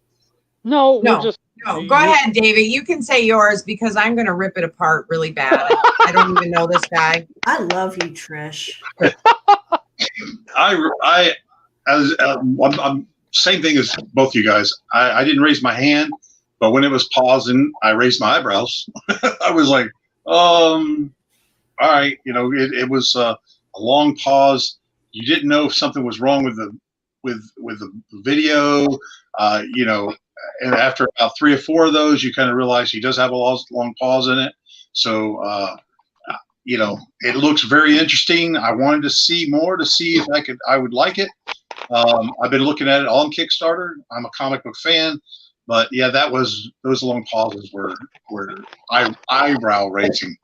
No, No, we're just no. Go ahead, David. You can say yours because I'm going to rip it apart really bad. I don't even know this guy. I love you, Trish. I'm same thing as both you guys. I didn't raise my hand, but when it was pausing, I raised my eyebrows. I was like, all right, it was a long pause. You didn't know if something was wrong with the video, and after about 3 or 4 of those, you kind of realize he does have a long pause in it. So, it looks very interesting. I wanted to see more to see if I would like it. I've been looking at it on Kickstarter. I'm a comic book fan, but yeah, those long pauses were eyebrow raising.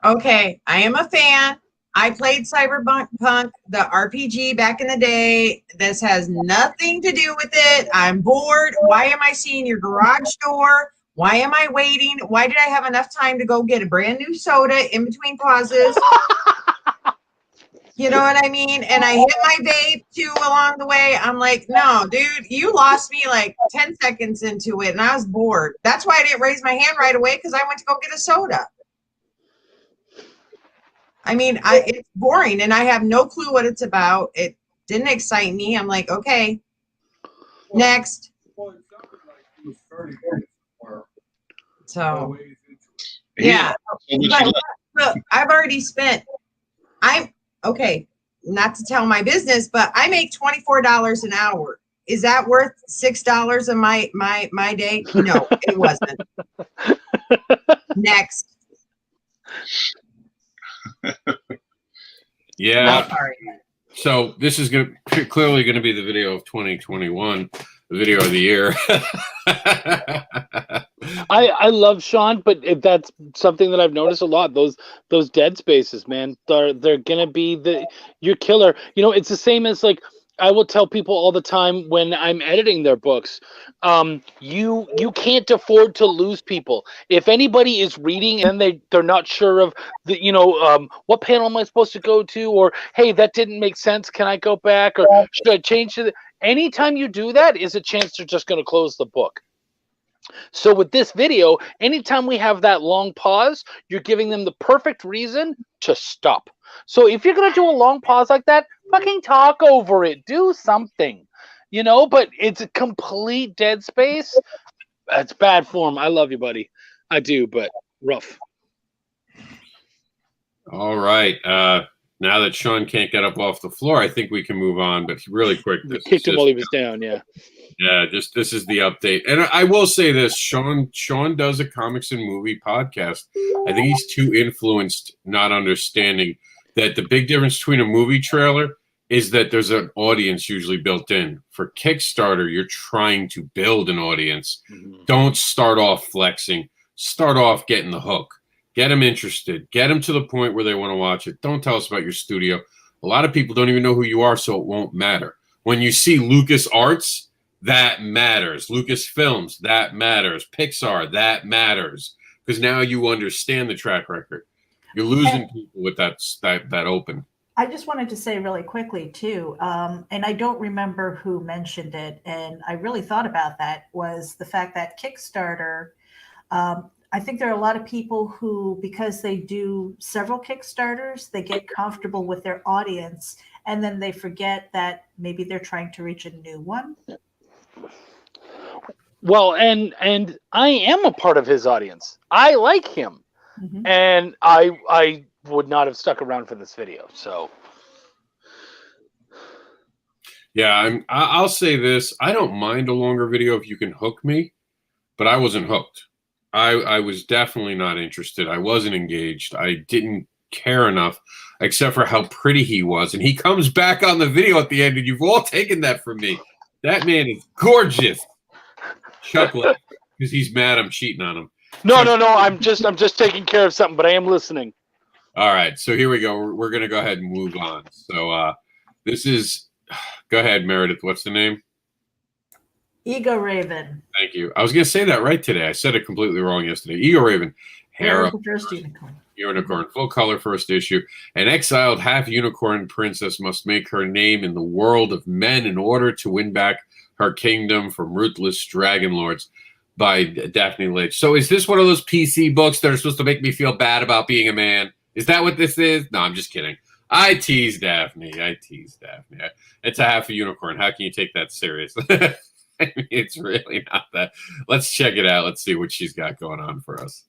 Okay, I am a fan. I played Cyberpunk, the RPG back in the day. This has nothing to do with it. I'm bored. Why am I seeing your garage door? Why am I waiting? Why did I have enough time to go get a brand new soda in between pauses? You know what I mean? And I hit my vape too along the way. I'm like, no, dude, you lost me like 10 seconds into it and I was bored. That's why I didn't raise my hand right away because I went to go get a soda. I mean, it's boring and I have no clue what it's about. It didn't excite me. I'm like, okay, next. So, yeah. But I've already spent, okay, not to tell my business, but I make $24 an hour. Is that worth $6 of my day? No, it wasn't. Next. Yeah. So this is clearly going to be the video of 2021, the video of the year. I love Sean, but that's something that I've noticed a lot. Those dead spaces, man, they're gonna be your killer. It's the same as like I will tell people all the time when I'm editing their books. You can't afford to lose people. If anybody is reading and they're not sure of what panel am I supposed to go to, or hey, that didn't make sense. Can I go back, or should I change to anytime you do that is a chance they're just going to close the book. So with this video, anytime we have that long pause, you're giving them the perfect reason to stop. So if you're going to do a long pause like that, fucking talk over it. Do something, but it's a complete dead space. That's bad form. I love you, buddy. I do, but rough. All right. Now that Sean can't get up off the floor, I think we can move on. But really quick, kicked him while he was down. Yeah. Yeah. This is the update, and I will say this: Sean does a comics and movie podcast. I think he's too influenced, not understanding that the big difference between a movie trailer is that there's an audience usually built in. For Kickstarter, you're trying to build an audience. Mm-hmm. Don't start off flexing. Start off getting the hook. Get them interested. Get them to the point where they want to watch it. Don't tell us about your studio. A lot of people don't even know who you are, so it won't matter. When you see LucasArts, that matters. Lucasfilms, that matters. Pixar, that matters. Because now you understand the track record. You're losing people with that open. I just wanted to say really quickly, too, and I don't remember who mentioned it, and I really thought about that, was the fact that Kickstarter, I think there are a lot of people who, because they do several Kickstarters, they get comfortable with their audience, and then they forget that maybe they're trying to reach a new one. Well, and I am a part of his audience. I like him. Mm-hmm. And I would not have stuck around for this video. So, yeah, I'll say this: I don't mind a longer video if you can hook me, but I wasn't hooked. I was definitely not interested. I wasn't engaged. I didn't care enough, except for how pretty he was. And he comes back on the video at the end, and you've all taken that from me. That man is gorgeous. Chuckling because he's mad I'm cheating on him. No. I'm just taking care of something, but I am listening. All right, so here we go. We're gonna go ahead and move on. So this is, go ahead, Meredith. What's the name? Ego Raven. Thank you. I was gonna say that right today. I said it completely wrong yesterday. Ego Raven. Hera, the first unicorn. Unicorn, full color first issue. An exiled half unicorn princess must make her name in the world of men in order to win back her kingdom from ruthless dragon lords, by Daphne Leitch. So is this one of those PC books that are supposed to make me feel bad about being a man? Is that what this is? No, I'm just kidding. I tease Daphne. It's a half a unicorn. How can you take that serious? I mean, it's really not that. Let's check it out. Let's see what she's got going on for us.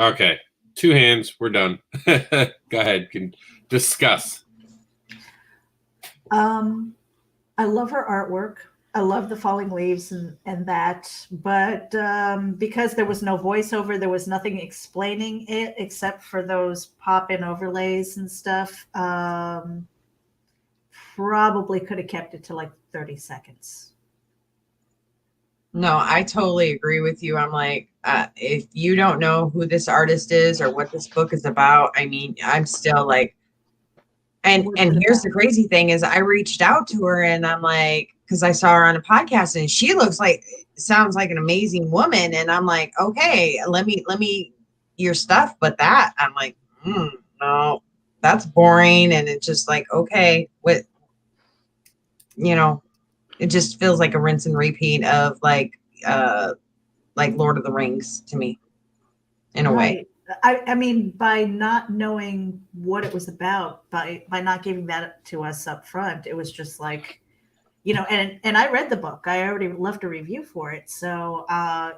Okay, 2 hands. We're done. Go ahead. Can discuss. I love her artwork. I love the falling leaves and that, but because there was no voiceover, there was nothing explaining it except for those pop-in overlays and stuff. Probably could have kept it to like 30 seconds. No, I totally agree with you. I'm like, if you don't know who this artist is or what this book is about, I mean, I'm still like, and here's the crazy thing is I reached out to her and I'm like, because I saw her on a podcast and she sounds like an amazing woman. And I'm like, okay, let me your stuff. But that I'm like, no, that's boring. And it's just like, okay, what, it just feels like a rinse and repeat of like Lord of the Rings to me in a way. I mean, by not knowing what it was about, by not giving that to us up front, it was just like, and I read the book. I already left a review for it. So, I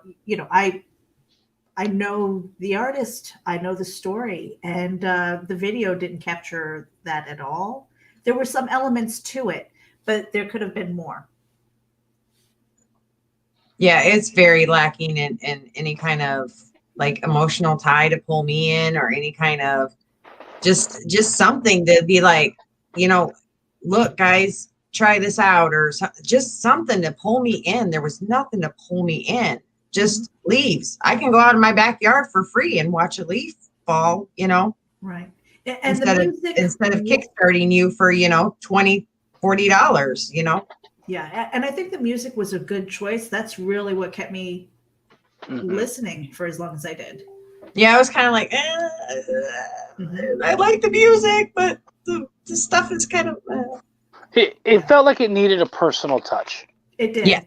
know the artist, I know the story, and the video didn't capture that at all. There were some elements to it, but there could have been more. Yeah, it's very lacking in any kind of like emotional tie to pull me in or any kind of just something to be like, look, guys, try this out or just something to pull me in. There was nothing to pull me in, just leaves. I can go out in my backyard for free and watch a leaf fall, Right. And instead of kickstarting you for, $20, $40, Yeah, and I think the music was a good choice. That's really what kept me listening for as long as I did. Yeah, I was kind of like, I like the music, but the stuff is kind of. It felt like it needed a personal touch. It did. Yeah.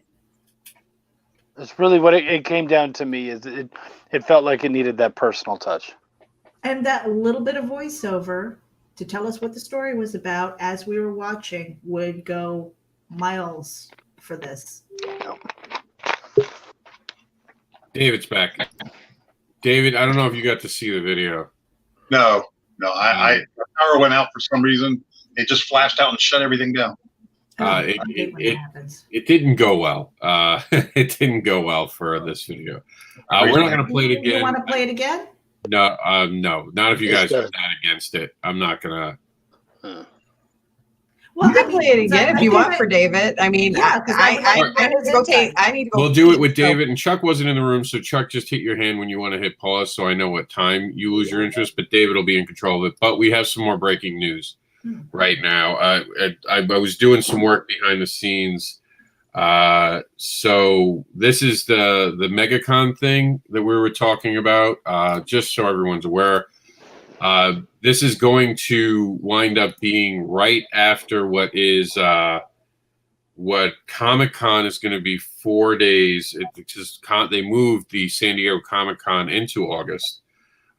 That's really what it came down to me. Is it felt like it needed that personal touch. And that little bit of voiceover to tell us what the story was about as we were watching would go miles for this. David's back. David, I don't know if you got to see the video. No. I the power went out for some reason. It just flashed out and shut everything down. It didn't go well. It didn't go well for this video. We're not going to play it again. You want to play it again? No, no, not if you guys are that against it. I'm not gonna. Well, you can play it again if you want for David. I mean, I need to go. We'll do it with David. And Chuck wasn't in the room, so Chuck, just hit your hand when you want to hit pause, so I know what time you lose your interest. But David will be in control of it. But we have some more breaking news right now. I was doing some work behind the scenes. So this is the MegaCon thing that we were talking about. Just so everyone's aware. This is going to wind up being right after what is what Comic-Con is going to be 4 days. They moved the San Diego Comic-Con into August.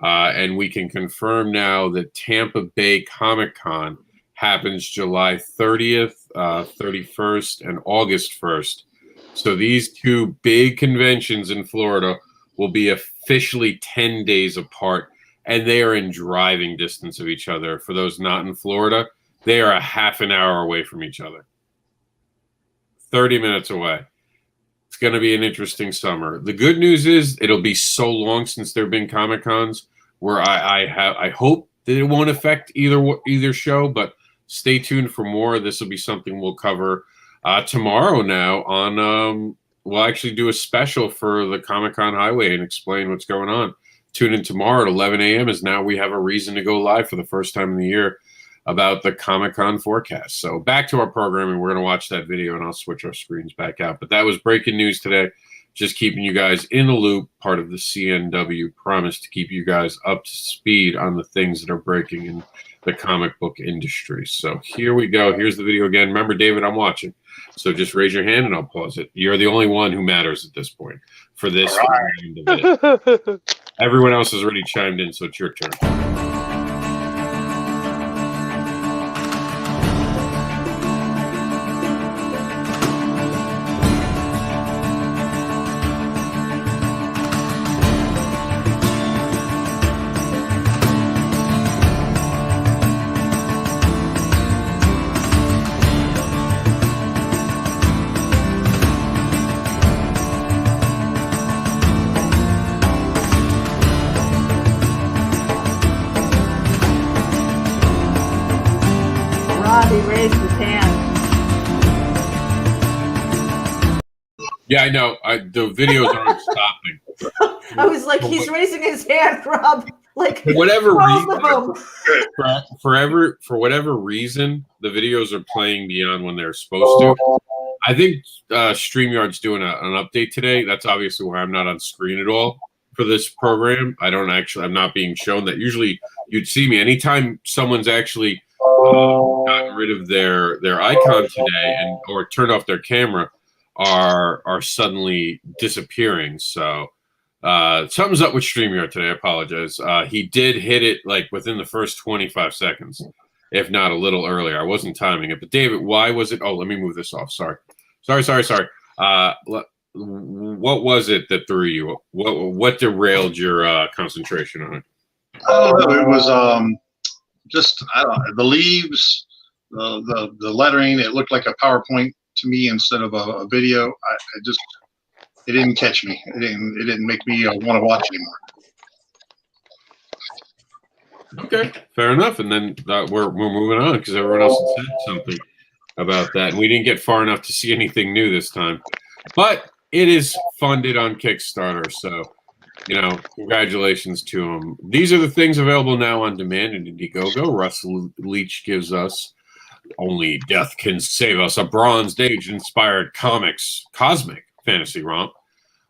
And we can confirm now that Tampa Bay Comic-Con happens July 30th, 31st, and August 1st. So these two big conventions in Florida will be officially 10 days apart, and they are in driving distance of each other. For those not in Florida, they are a half an hour away from each other. 30 minutes away. It's going to be an interesting summer. The good news is it'll be so long since there have been Comic-Cons where I hope that it won't affect either show, but stay tuned for more. This will be something we'll cover tomorrow now on we'll actually do a special for the Comic-Con Highway and explain what's going on. Tune in tomorrow at 11 a.m. as now we have a reason to go live for the first time in the year about the Comic-Con forecast. So back to our programming. We're going to watch that video, and I'll switch our screens back out. But that was breaking news today. Just keeping you guys in the loop, part of the CNW promise to keep you guys up to speed on the things that are breaking in the comic book industry. So here we go. Here's the video again. Remember, David, I'm watching. So just raise your hand and I'll pause it. You're the only one who matters at this point for this. Right. Everyone else has already chimed in, so it's your turn. He raised his hand. Yeah, I know. The videos aren't stopping. I was like, he's raising his hand, Rob. Like, for whatever reason, the videos are playing beyond when they're supposed to. I think StreamYard's doing an update today. That's obviously why I'm not on screen at all for this program. I'm not being shown that. Usually you'd see me anytime someone's actually gotten rid of their icon today or turned off their camera are suddenly disappearing. So something's up with StreamYard today. I apologize. He did hit it like within the first 25 seconds, if not a little earlier. I wasn't timing it. But David, why was it? Oh, let me move this off. Sorry. What was it that threw you? What derailed your concentration on it? I don't know. It was just, I don't know, the leaves, the lettering. It looked like a PowerPoint to me instead of a video. It didn't catch me. It didn't make me want to watch anymore. Okay, fair enough. And then we're moving on because everyone else had said something about that, and we didn't get far enough to see anything new this time. But it is funded on Kickstarter, so congratulations to them. These are the things available now on demand in Indiegogo. Russell Leach gives us Only Death Can Save Us, a Bronze Age-inspired cosmic fantasy romp.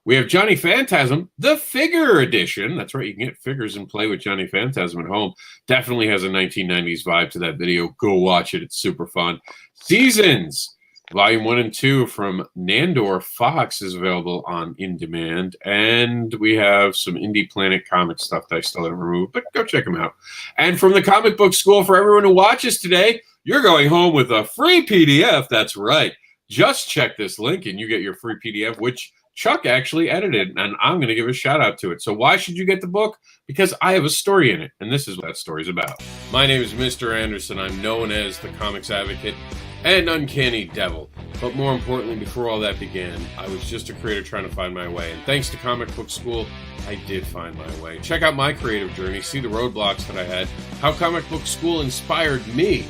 We have Johnny Phantasm, the figure edition. That's right, you can get figures and play with Johnny Phantasm at home. Definitely has a 1990s vibe to that video. Go watch it. It's super fun. Seasons, Volume 1 and 2 from Nandor Fox is available on In Demand. And we have some Indie Planet comic stuff that I still haven't removed, but go check them out. And from the Comic Book School, for everyone who watches today, you're going home with a free PDF. That's right. Just check this link and you get your free PDF, which Chuck actually edited, and I'm going to give a shout out to it. So why should you get the book? Because I have a story in it, and this is what that story's about. My name is Mr. Anderson. I'm known as the Comics Advocate and Uncanny Devil. But more importantly, before all that began, I was just a creator trying to find my way. And thanks to Comic Book School, I did find my way. Check out my creative journey, see the roadblocks that I had, how Comic Book School inspired me,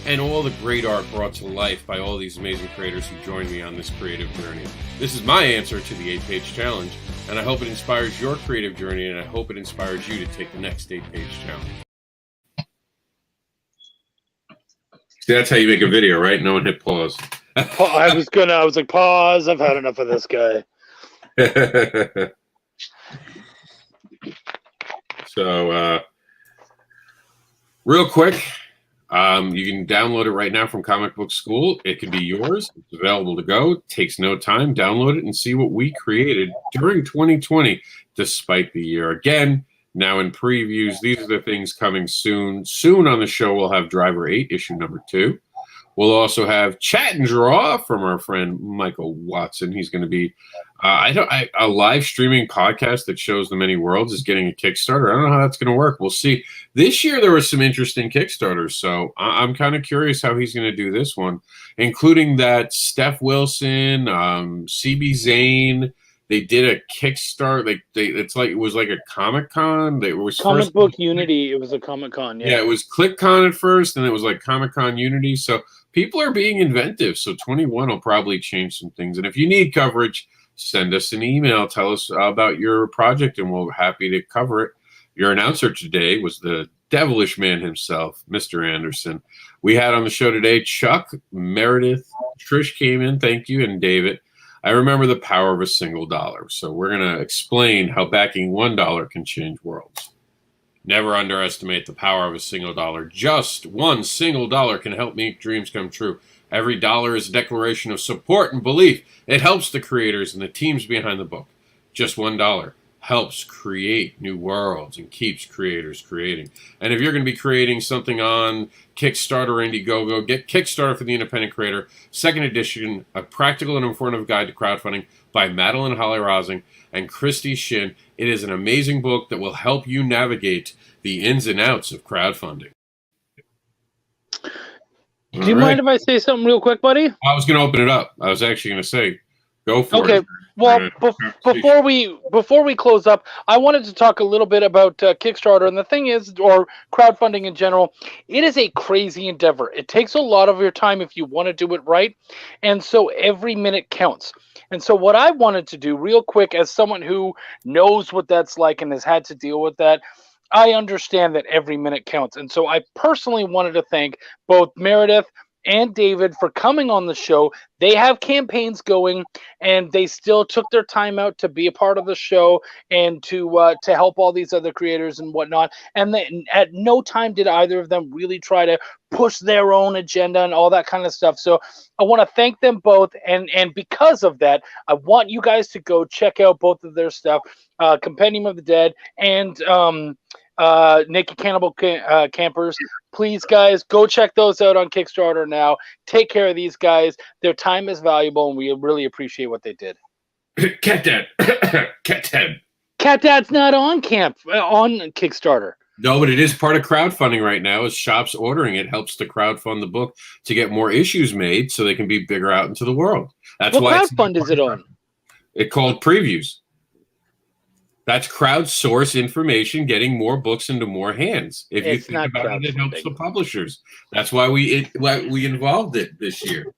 and all the great art brought to life by all these amazing creators who joined me on this creative journey. This is my answer to the 8-page challenge, and I hope it inspires your creative journey, and I hope it inspires you to take the next 8-page challenge. See, that's how you make a video, right? No one hit pause. I was like, pause. I've had enough of this guy. So, real quick, You can download it right now from Comic Book School. It can be yours. It's available to go. It takes no time. Download it and see what we created during 2020, despite the year. Again, now in previews, these are the things coming soon. Soon on the show, we'll have Driver 8, issue number 2. We'll also have Chat and Draw from our friend Michael Watson. He's going to be a live streaming podcast that shows the many worlds is getting a Kickstarter. I don't know how that's going to work. We'll see. This year there were some interesting Kickstarters, so I'm kind of curious how he's going to do this one, including that Steph Wilson, CB Zane. They did a Kickstarter. It was like a Comic-Con. It was Comic Book Unity. It was a Comic-Con. Yeah, it was ClickCon at first, and it was like Comic-Con Unity. So people are being inventive. So 21 will probably change some things. And if you need coverage, send us an email. Tell us about your project, and we're happy to cover it. Your announcer today was the devilish man himself, Mr. Anderson. We had on the show today Chuck, Meredith, Trish came in, thank you, and David. I remember the power of a single dollar. So we're going to explain how backing $1 can change worlds. Never underestimate the power of a single dollar. Just one single dollar can help make dreams come true. Every dollar is a declaration of support and belief. It helps the creators and the teams behind the book. Just $1 helps create new worlds and keeps creators creating. And if you're going to be creating something on Kickstarter or Indiegogo, get Kickstarter for the Independent Creator, second edition, a practical and informative guide to crowdfunding by Madeline Holly-Rosing and Christy Shin. It is an amazing book that will help you navigate the ins and outs of crowdfunding. Do you mind if I say something real quick, buddy? I was going to open it up. I was actually going to say, go for it. Okay. Well, before we close up, I wanted to talk a little bit about Kickstarter. And the thing is, or crowdfunding in general, it is a crazy endeavor. It takes a lot of your time if you want to do it right. And so every minute counts. And so what I wanted to do real quick, as someone who knows what that's like and has had to deal with that, I understand that every minute counts. And so I personally wanted to thank both Meredith and David for coming on the show. They have campaigns going, and they still took their time out to be a part of the show and to help all these other creators and whatnot. And then at no time did either of them really try to push their own agenda and all that kind of stuff. So I want to thank them both, and because of that, I want you guys to go check out both of their stuff, Compendium of the Dead and Naked Cannibal Campers. Please, guys, go check those out on Kickstarter now. Take care of these guys. Their time is valuable, and we really appreciate what they did. Cat Dad. Cat Dad. Cat Dad's not on Kickstarter. No, but it is part of crowdfunding right now. As shops ordering it helps to crowdfund the book to get more issues made so they can be bigger out into the world. That's what why crowdfund is it on? It's called previews. That's crowdsource information, getting more books into more hands. If you think about it, it helps the publishers. That's why we involved it this year.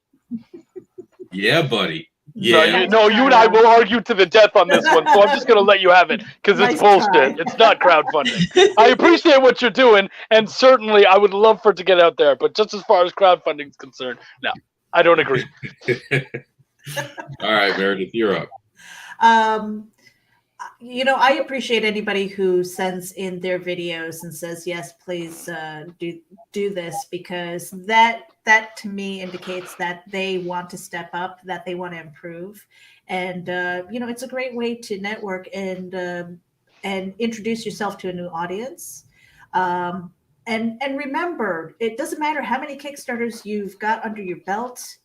Yeah, buddy. Yeah. No, you and I will argue to the death on this one, so I'm just going to let you have it because it's bullshit. It's not crowdfunding. I appreciate what you're doing, and certainly I would love for it to get out there, but just as far as crowdfunding is concerned, no, I don't agree. All right, Meredith, you're up. I appreciate anybody who sends in their videos and says, yes, please do this, because that to me indicates that they want to step up, that they want to improve. And, it's a great way to network and introduce yourself to a new audience. And remember, it doesn't matter how many Kickstarters you've got under your belt.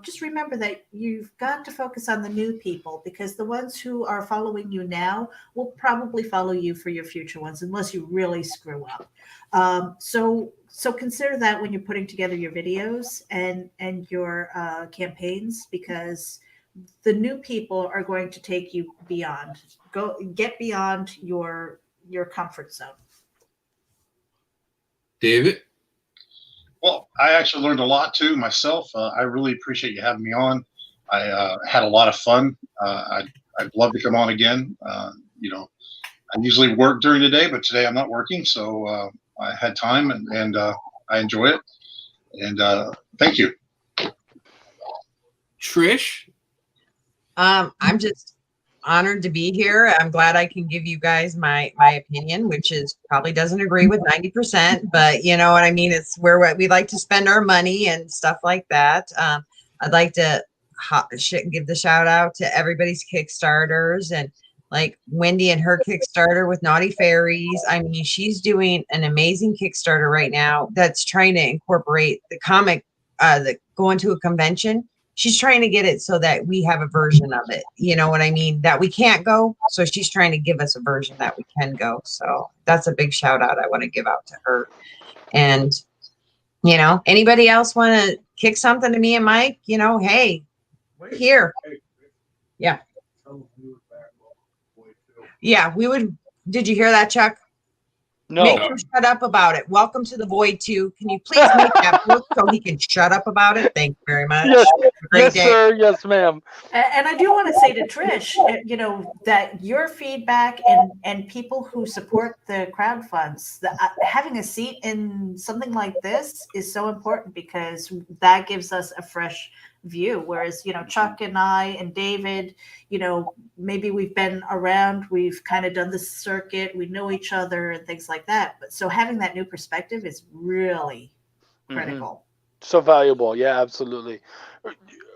Just remember that you've got to focus on the new people, because the ones who are following you now will probably follow you for your future ones, unless you really screw up. So consider that when you're putting together your videos and your campaigns, because the new people are going to take you beyond. Get beyond your comfort zone. David? Well, I actually learned a lot too myself. I really appreciate you having me on. I had a lot of fun. I'd love to come on again. I usually work during the day, but today I'm not working, so I had time and I enjoy it. And thank you. Trish? I'm just honored to be here. I'm glad I can give you guys my opinion, which is probably doesn't agree with 90%, but you know what I mean? It's where we like to spend our money and stuff like that. I'd like to give the shout out to everybody's Kickstarters, and like Wendy and her Kickstarter with Naughty Fairies. I mean, she's doing an amazing Kickstarter right now that's trying to incorporate the comic, going to a convention. She's trying to get it so that we have a version of it. You know what I mean? That we can't go. So she's trying to give us a version that we can go. So that's a big shout out I want to give out to her. And, you know, anybody else want to kick something to me and Mike? You know, hey, we're here. Yeah. Yeah, we would. Did you hear that, Chuck? No. Make him shut up about it. Welcome to the Void 2. Can you please make that book so he can shut up about it? Thank you very much. Yes, Great day. sir. Yes, ma'am. And I do want to say to Trish, you know, that your feedback and people who support the crowd funds, having a seat in something like this is so important, because that gives us a fresh view. Whereas, you know, Chuck and I and David, you know, maybe we've been around, we've kind of done the circuit, we know each other and things like that. But so having that new perspective is really critical. So valuable. Yeah, absolutely.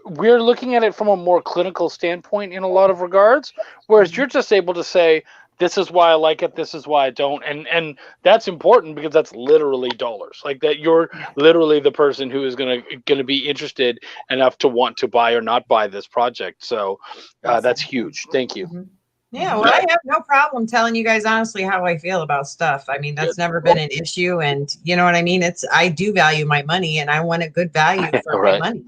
We're looking at it from a more clinical standpoint in a lot of regards, whereas you're just able to say, this is why I like it, this is why I don't. And that's important, because that's literally dollars. Like that you're literally the person who is gonna be interested enough to want to buy or not buy this project. So that's huge. Thank you. Yeah, well, I have no problem telling you guys honestly how I feel about stuff. I mean, that's never been an issue, and you know what I mean? I do value my money, and I want a good value for my money.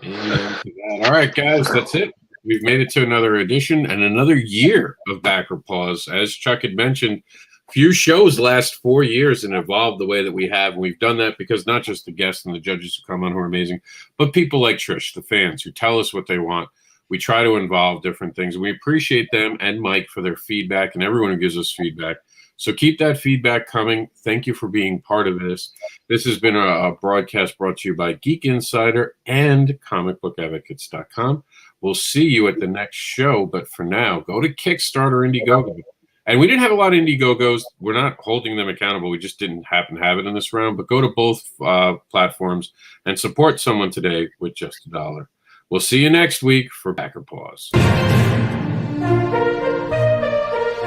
Amen to that. All right, guys, that's it. We've made it to another edition and another year of Backer Pause. As Chuck had mentioned, few shows last 4 years and evolved the way that we have. And we've done that because not just the guests and the judges who come on who are amazing, but people like Trish, the fans who tell us what they want. We try to involve different things. We appreciate them and Mike for their feedback and everyone who gives us feedback. So keep that feedback coming. Thank you for being part of this. This has been a broadcast brought to you by Geek Insider and comicbookadvocates.com. We'll see you at the next show. But for now, go to Kickstarter Indiegogo. And we didn't have a lot of Indiegogos. We're not holding them accountable. We just didn't happen to have it in this round. But go to both platforms and support someone today with just $1. We'll see you next week for Backer Pause.